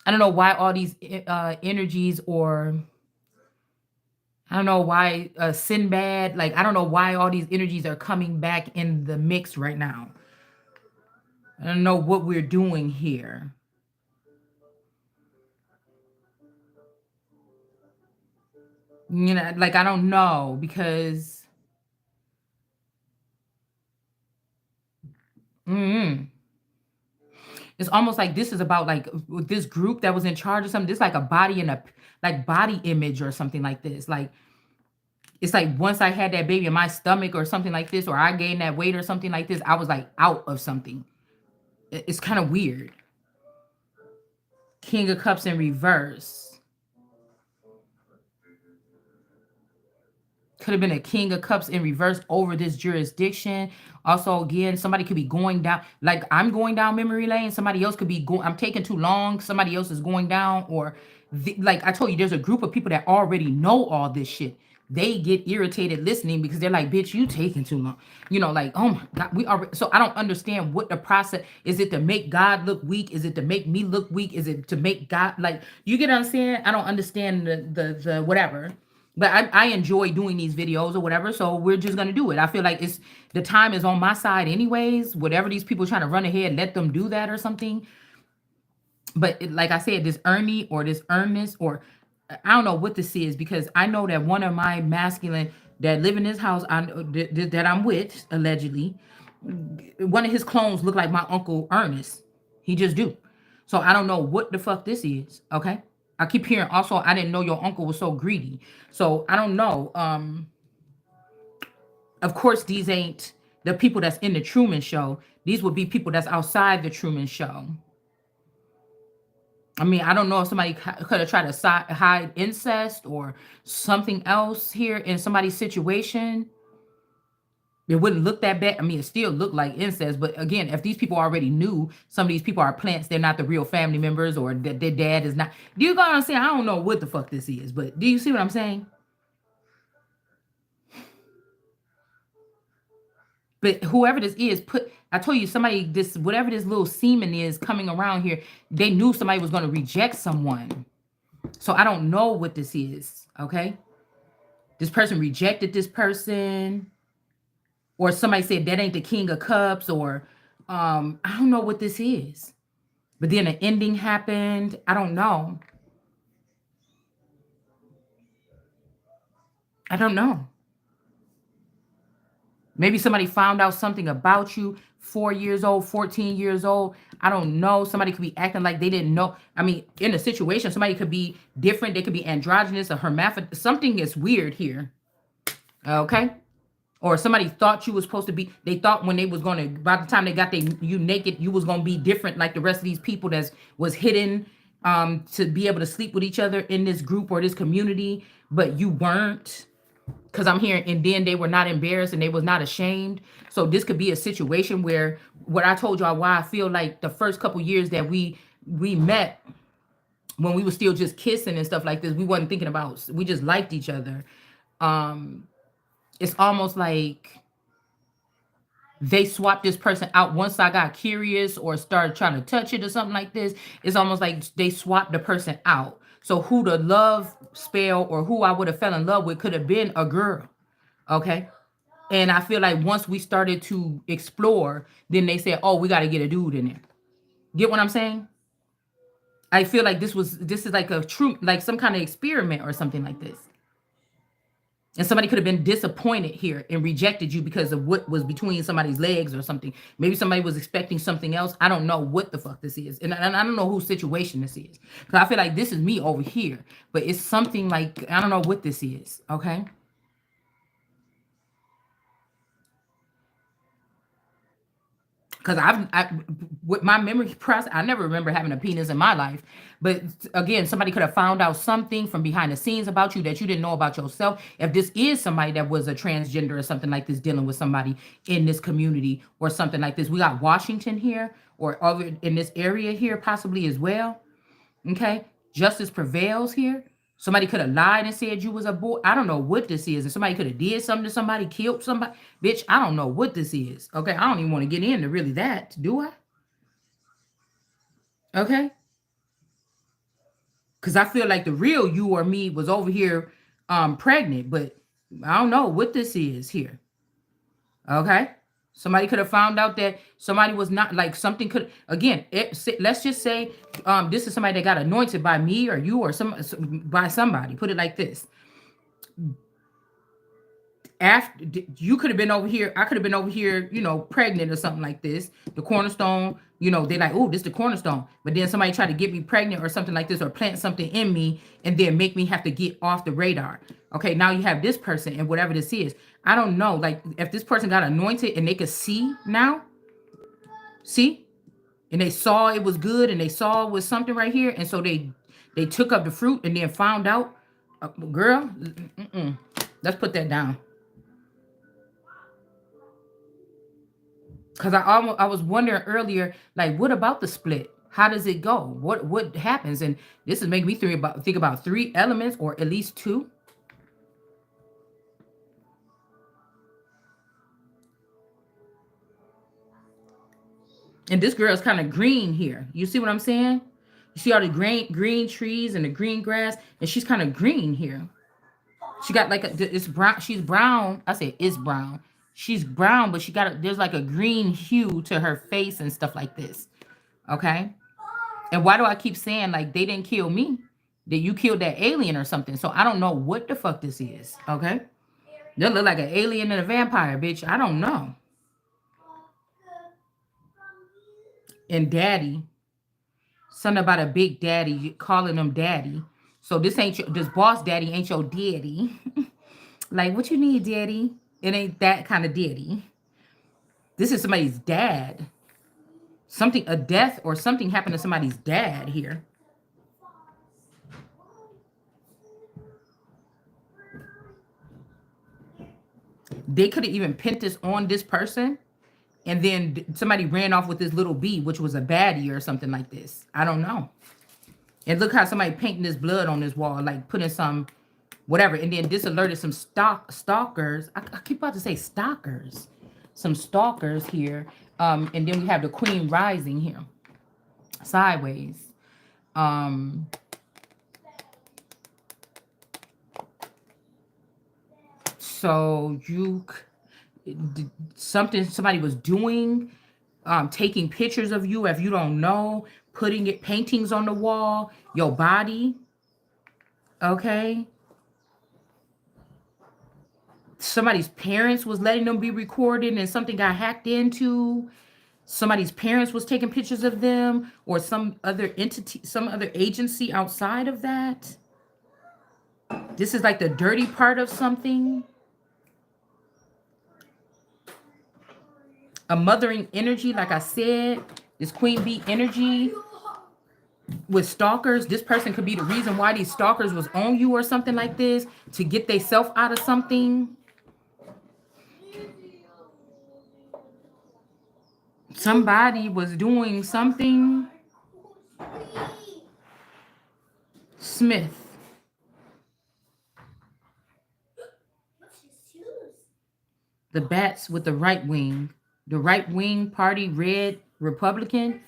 I don't know why all these energies, or I don't know why Sinbad, like I don't know why all these energies are coming back in the mix right now. I don't know what we're doing here. You know, like I don't know because mm, it's almost like this is about like this group that was in charge of something. This like a body and a like body image or something like this. Like it's like once I had that baby in my stomach or something like this, or I gained that weight or something like this, I was like out of something. It's kind of weird. King of Cups in reverse. Could have been a King of Cups in reverse over this jurisdiction. Also, again, somebody could be going down, like I'm going down memory lane. Somebody else could be going, I'm taking too long. Somebody else is going down. Or, like I told you, there's a group of people that already know all this shit. They get irritated listening because they're like, bitch, you taking too long. You know, like, oh my God, we are. So I don't understand what the process is. It to make God look weak? Is it to make me look weak? Is it to make God like, you get what I'm saying? I don't understand the whatever. But I enjoy doing these videos or whatever, so we're just gonna do it. I feel like it's the time is on my side anyways. Whatever these people trying to run ahead, let them do that or something. But like I said, this Ernie or this Ernest or I don't know what this is, because I know that one of my masculine that live in this house that I'm with allegedly, one of his clones look like my uncle Ernest. He just do. So I don't know what the fuck this is. Okay. I keep hearing also I didn't know your uncle was so greedy. So I don't know. Of course these ain't the people that's in the Truman Show. These would be people that's outside the Truman Show. I mean, I don't know if somebody could have tried to hide incest or something else here in somebody's situation. It wouldn't look that bad. I mean, it still looked like incest, but again, if these people already knew some of these people are plants, they're not the real family members, or that their dad is not. Do you know what I'm saying? I don't know what the fuck this is, but do you see what I'm saying? But whoever this is, put I told you somebody this whatever this little semen is coming around here, they knew somebody was going to reject someone. So I don't know what this is. Okay, this person rejected this person, or somebody said that ain't the King of Cups, or I don't know what this is. But then an ending happened. I don't know. I don't know. Maybe somebody found out something about you 4 years old, 14 years old. I don't know. Somebody could be acting like they didn't know. I mean, in a situation, somebody could be different. They could be androgynous or hermaphrodite. Something is weird here. Okay. Or somebody thought you was supposed to be, they thought when they was going to, by the time they got you naked, you was going to be different like the rest of these people that was hidden to be able to sleep with each other in this group or this community, but you weren't. Because I'm hearing, and then they were not embarrassed and they was not ashamed. So this could be a situation where what I told y'all, why I feel like the first couple years that we met, when we were still just kissing and stuff like this, we wasn't thinking about, we just liked each other. It's almost like they swapped this person out once I got curious or started trying to touch it or something like this. It's almost like they swapped the person out. So who the love spell or who I would have fell in love with could have been a girl. Okay. And I feel like once we started to explore, then they said, oh, we got to get a dude in there. Get what I'm saying? I feel like this is like a true, like some kind of experiment or something like this. And somebody could have been disappointed here and rejected you because of what was between somebody's legs or something. Maybe somebody was expecting something else. I don't know what the fuck this is. And I don't know whose situation this is. Because I feel like this is me over here. But it's something like, I don't know what this is. Okay. Because with my memory process, I never remember having a penis in my life. But again, somebody could have found out something from behind the scenes about you that you didn't know about yourself. If this is somebody that was a transgender or something like this, dealing with somebody in this community or something like this, we got Washington here or other in this area here, possibly as well. Okay, justice prevails here. Somebody could have lied and said you was a boy. I don't know what this is. And somebody could have did something to somebody, killed somebody. Bitch, I don't know what this is. Okay, I don't even want to get into really that, do I? Okay, because I feel like the real you or me was over here pregnant, but I don't know what this is here. Okay. Somebody could have found out that somebody was not like something could again. Let's just say this is somebody that got anointed by me or you or by somebody. Put it like this: after you could have been over here, I could have been over here, pregnant or something like this. The cornerstone, they like, oh, this the cornerstone. But then somebody tried to get me pregnant or something like this, or plant something in me, and then make me have to get off the radar. Okay, now you have this person and whatever this is. I don't know, like if this person got anointed and they could see now, see, and they saw it was good, and they saw it was something right here, and so they took up the fruit and then found out, girl, let's put that down. Because I was wondering earlier, like, what about the split? How does it go? What happens? And this is making me think about three elements, or at least two. And this girl is kind of green here. You see what I'm saying? You see all the green trees and the green grass, and she's kind of green here. She got like it's brown. She's brown. I say it's brown. She's brown, but there's like a green hue to her face and stuff like this. Okay. And why do I keep saying like they didn't kill me? That you killed that alien or something. So I don't know what the fuck this is. Okay. They look like an alien and a vampire, bitch. I don't know. And daddy, something about a big daddy, calling him daddy. So this boss daddy ain't your daddy. Like, what you need, daddy? It ain't that kind of daddy. This is somebody's dad. A death or something happened to somebody's dad here. They could have even pinned this on this person, and then somebody ran off with this little bee, which was a baddie or something like this. I don't know. And look how somebody painting this blood on this wall, like putting some whatever. And then this alerted some stalkers. I keep about to say stalkers. Some stalkers here. And then we have the queen rising here. Sideways. So somebody was doing, taking pictures of you if you don't know, paintings on the wall, your body. Okay. Somebody's parents was letting them be recorded and something got hacked into. Somebody's parents was taking pictures of them, or some other entity, some other agency outside of that. This is like the dirty part of something. A mothering energy, like I said, this queen bee energy with stalkers. This person could be the reason why these stalkers was on you or something like this, to get they self out of something. Somebody was doing something. Smith. The bats with the right wing. The right wing party, red, Republican.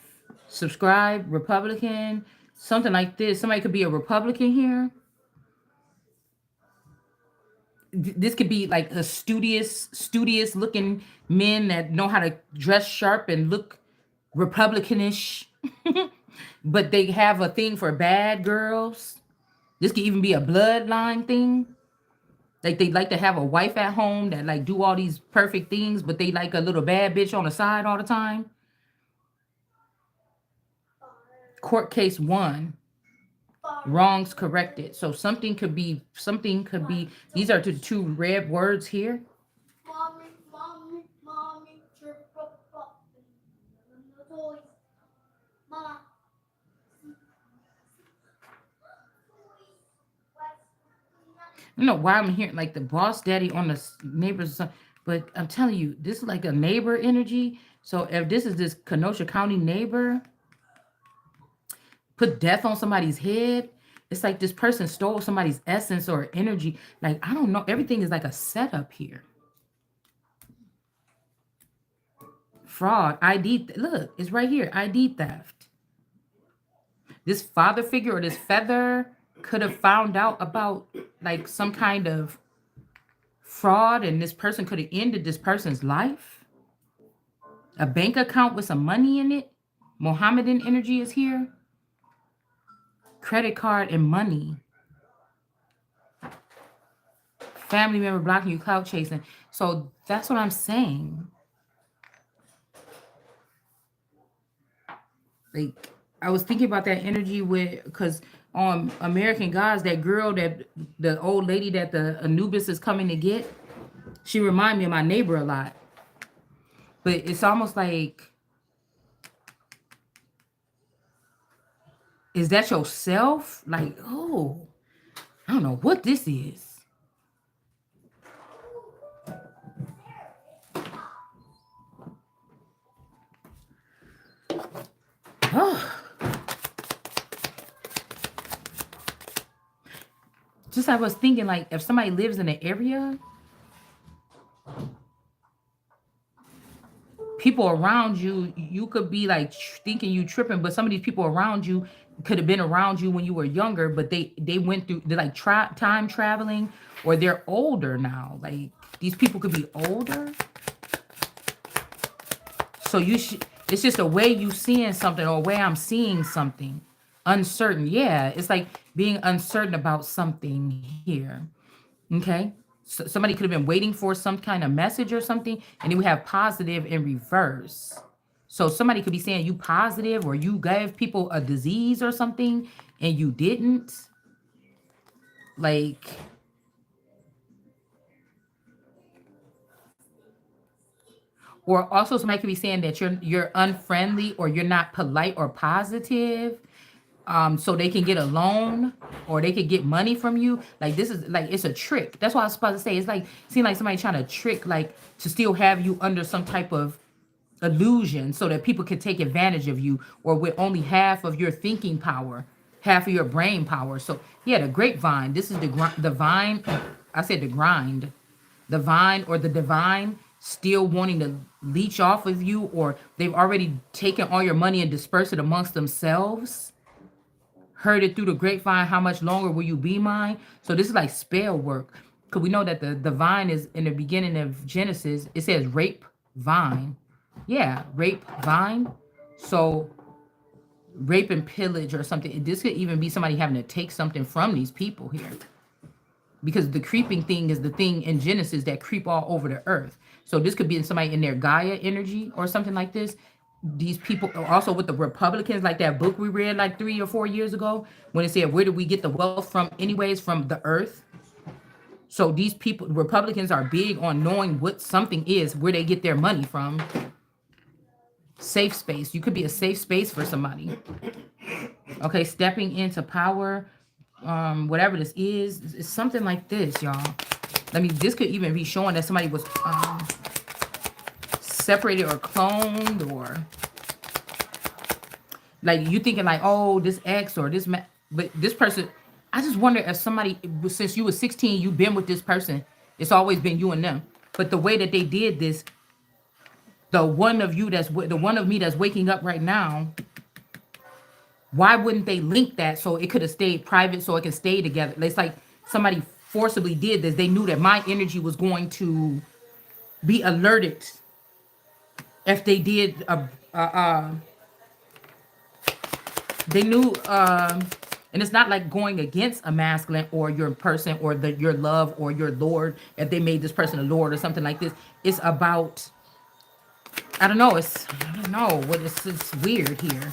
Subscribe, Republican. Something like this. Somebody could be a Republican here. This could be like a studious looking men that know how to dress sharp and look Republicanish. But they have a thing for bad girls. This could even be a bloodline thing. Like they like to have a wife at home that like do all these perfect things, but they like a little bad bitch on the side all the time. Court case won. Wrongs corrected. So something could be. These are the two red words here. I don't know why I'm hearing like the boss daddy on the neighbors, but I'm telling you, this is like a neighbor energy. So if this is this Kenosha County neighbor, put death on somebody's head. It's like this person stole somebody's essence or energy. Like, I don't know. Everything is like a setup here. Fraud, look, it's right here. ID theft. This father figure or this feather could have found out about like some kind of fraud, and this person could have ended this person's life. A bank account with some money in it. Mohammedan energy is here. Credit card and money. Family member blocking you, clout chasing. So that's what I'm saying. Like, I was thinking about that energy with, because on American Gods, that girl, that the old lady that the Anubis is coming to get, she remind me of my neighbor a lot. But it's almost like, is that yourself? Like, oh, I don't know what this is. Oh. Just I was thinking, like, if somebody lives in an area, people around you, you could be like thinking you tripping, but some of these people around you could have been around you when you were younger, but they went through, they're like time traveling, or they're older now. Like, these people could be older. So it's just a way you seeing something, or a way I'm seeing something. Uncertain. Yeah, it's like being uncertain about something here. Okay. So somebody could have been waiting for some kind of message or something, and then we have positive in reverse. So somebody could be saying you positive, or you gave people a disease or something and you didn't. Like, or also somebody could be saying that you're unfriendly, or you're not polite or positive, so they can get a loan, or they could get money from you. Like, this is like, it's a trick. That's what I was supposed to say. It's like, seem like somebody trying to trick, like, to still have you under some type of illusion, so that people can take advantage of you, or with only half of your thinking power, half of your brain power. So yeah, the grapevine. This is the vine. I said the grind, the vine, or the divine, still wanting to leech off of you, or they've already taken all your money and dispersed it amongst themselves. Heard it through the grapevine. How much longer will you be mine? So this is like spell work. Because we know that the vine is in the beginning of Genesis. It says rape vine. Yeah, rape vine. So rape and pillage or something. This could even be somebody having to take something from these people here. Because the creeping thing is the thing in Genesis that creep all over the earth. So this could be somebody in their Gaia energy or something like this. These people also with the Republicans, like that book we read like 3 or 4 years ago, when it said, where do we get the wealth from anyways? From the earth. So these people, Republicans, are big on knowing what something is, where they get their money from. Safe space. You could be a safe space for somebody. Okay, stepping into power. Whatever this is, it's something like this, y'all. This could even be showing that somebody was separated or cloned, or like you thinking like, oh, this ex or this but this person, I just wonder if somebody, since you were 16, you've been with this person. It's always been you and them. But the way that they did this, the one of me that's waking up right now, why wouldn't they link that so it could have stayed private, so it can stay together? It's like somebody forcibly did this. They knew that my energy was going to be alerted if they did they knew, and it's not like going against a masculine or your person or your love or your lord, if they made this person a lord or something like this. It's about, I don't know, it's weird here.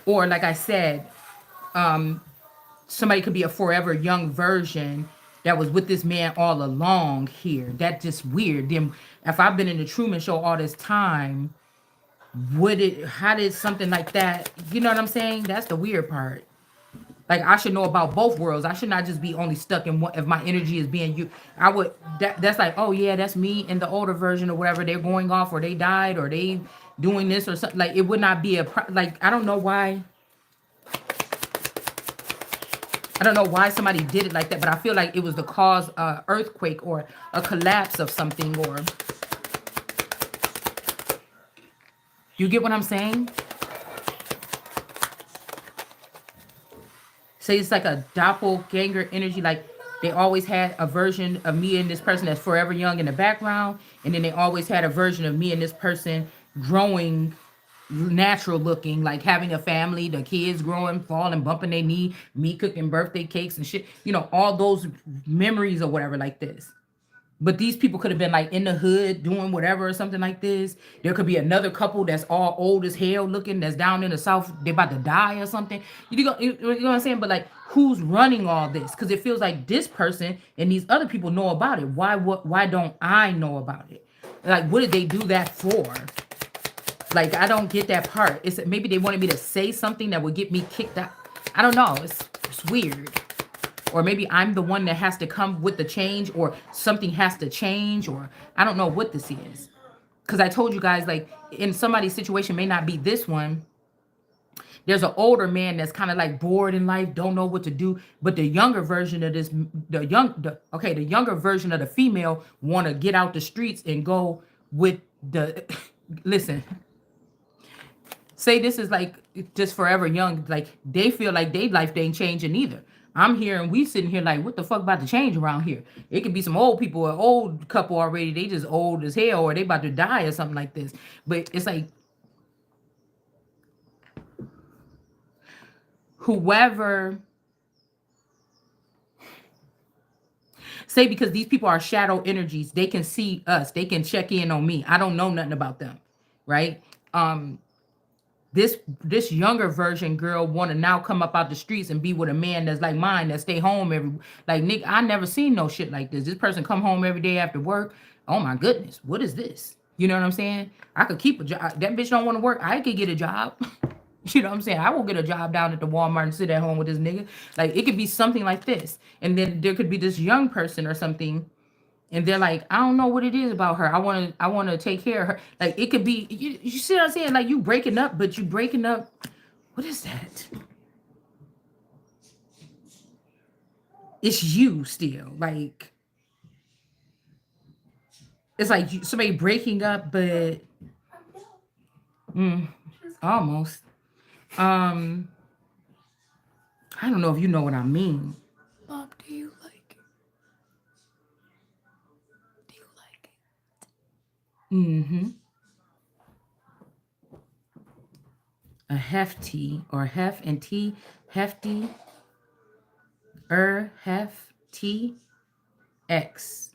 Or like I said, somebody could be a forever young version that was with this man all along here. That's just weird. Then if I've been in the Truman Show all this time, how did something like that, you know what I'm saying? That's the weird part. Like, I should know about both worlds. I should not just be only stuck in one. If my energy is being you, that's like, oh yeah, that's me in the older version or whatever. They're going off, or they died, or they doing this or something. Like, it would not be like, I don't know why. I don't know why somebody did it like that, but I feel like it was the cause earthquake or a collapse of something, or you get what I'm saying? Say it's like a doppelganger energy, like they always had a version of me and this person that's forever young in the background, and then they always had a version of me and this person growing natural looking, like having a family, the kids growing, falling, bumping their knee, me cooking birthday cakes and shit, all those memories or whatever like this. But these people could have been like in the hood doing whatever or something like this. There could be another couple that's all old as hell looking, that's down in the south, they about to die or something. You know what I'm saying? But like, who's running all this? Because it feels like this person and these other people know about it. Why don't I know about it? Like, what did they do that for? Like, I don't get that part. It's maybe they wanted me to say something that would get me kicked out. I don't know. It's weird. Or maybe I'm the one that has to come with the change, or something has to change, or I don't know what this is. Because I told you guys, like, in somebody's situation, may not be this one. There's an older man that's kind of like bored in life, don't know what to do. But the younger version of this, the younger version of the female want to get out the streets and go with the, listen, say this is like just forever young, like they feel like their life they ain't changing either. I'm here and we sitting here like, what the fuck about to change around here? It could be some old people, an old couple already, they just old as hell, or they about to die or something like this. But it's like whoever, say, because these people are shadow energies, they can see us, they can check in on me. I don't know nothing about them, right? This younger version girl want to now come up out the streets and be with a man that's like mine, that stay home every, like, Nick, I never seen no shit like this. This person come home every day after work. Oh my goodness, what is this? You know what I'm saying? I could keep a job. That bitch don't want to work, I could get a job. You know what I'm saying? I will get a job down at the Walmart and sit at home with this nigga. Like, it could be something like this. And then there could be this young person or something, and they're like, I don't know what it is about her. I want to take care of her. Like, it could be, you see what I'm saying? Like, you breaking up, but you breaking up. What is that? It's you still. Like, it's like somebody breaking up, but almost. Um, I don't know if you know what I mean. Mom, do you like it? Do you like it? Mm-hmm. A hefty, or hef and t, hefty, hefty, x,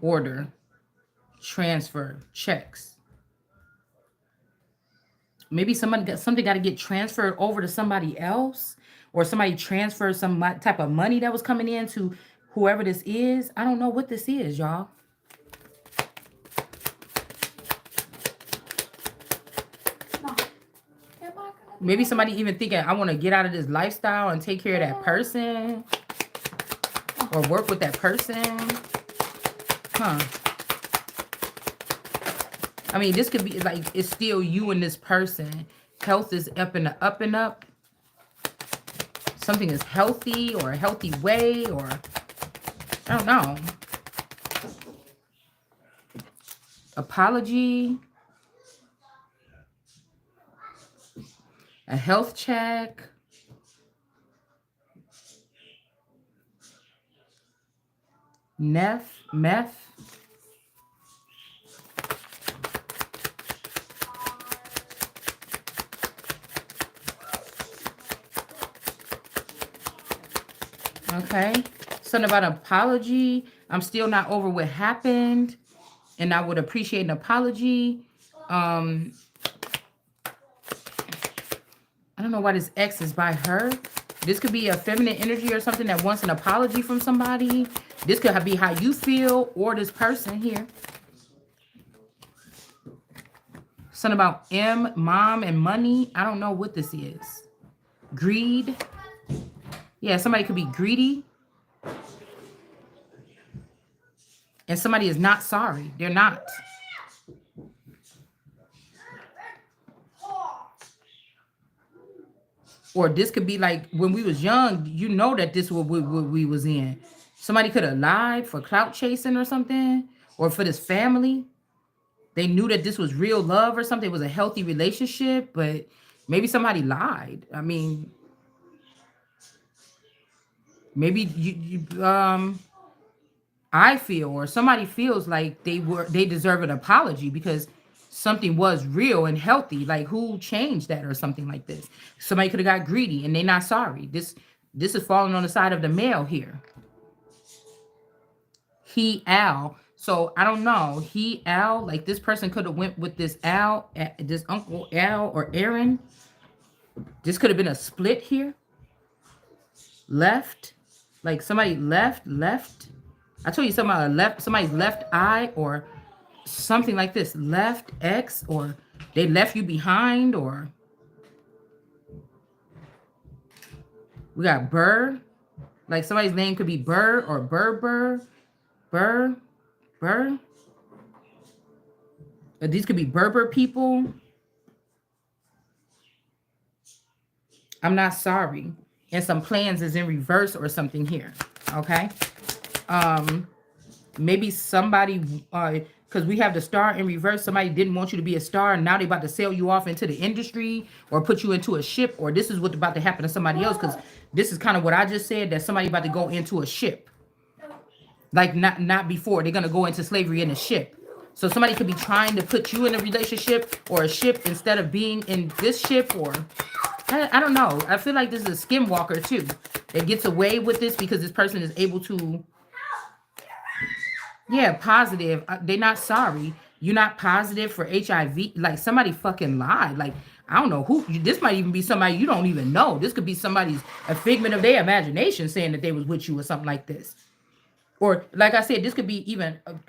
order, transfer, checks. Maybe something got to get transferred over to somebody else, or somebody transferred some type of money that was coming in to whoever this is. I don't know what this is, y'all. Mom, am I gonna Maybe somebody even thinking, I want to get out of this lifestyle and take care of that person, or work with that person. Huh. I mean, this could be like, it's still you and this person. Health is up and up and up. Something is healthy, or a healthy way, or I don't know. Apology. A health check. Meth. Okay. Something about an apology. I'm still not over what happened, and I would appreciate an apology. I don't know why this X is by her. This could be a feminine energy or something that wants an apology from somebody. This could be how you feel, or this person here. Something about mom, and money. I don't know what this is. Greed. Yeah, somebody could be greedy. And somebody is not sorry. They're not. Or this could be like when we was young, you know that this was what we was in. Somebody could have lied for clout chasing or something, or for this family. They knew that this was real love or something. It was a healthy relationship, but maybe somebody lied. I mean, maybe I feel or somebody feels like they deserve an apology because something was real and healthy. Like who changed that or something like this? Somebody could have got greedy and they not sorry. This is falling on the side of the male here. He Al. So I don't know. He Al, like this person could have went with this Al, this Uncle Al or Aaron. This could have been a split here. Left. Like somebody left. I told you somebody's left eye or something like this. Left X or they left you behind or we got Burr. Like somebody's name could be Burr or Burr. These could be Berber people. I'm not sorry. And some plans is in reverse or something here. Okay. Maybe somebody because we have the star in reverse. Somebody didn't want you to be a star, and now they about to sell you off into the industry or put you into a ship, or this is what's about to happen to somebody else. Because this is kind of what I just said, that somebody about to go into a ship. Like not before. They're gonna go into slavery in a ship. So somebody could be trying to put you in a relationship or a ship instead of being in this ship, or I don't know. I feel like this is a skinwalker too that gets away with this because this person is able to. Yeah, positive. They're not sorry. You're not positive for HIV. Like somebody fucking lied. Like I don't know who. This might even be somebody you don't even know. This could be somebody's a figment of their imagination saying that they was with you or something like this. Or like I said, this could be even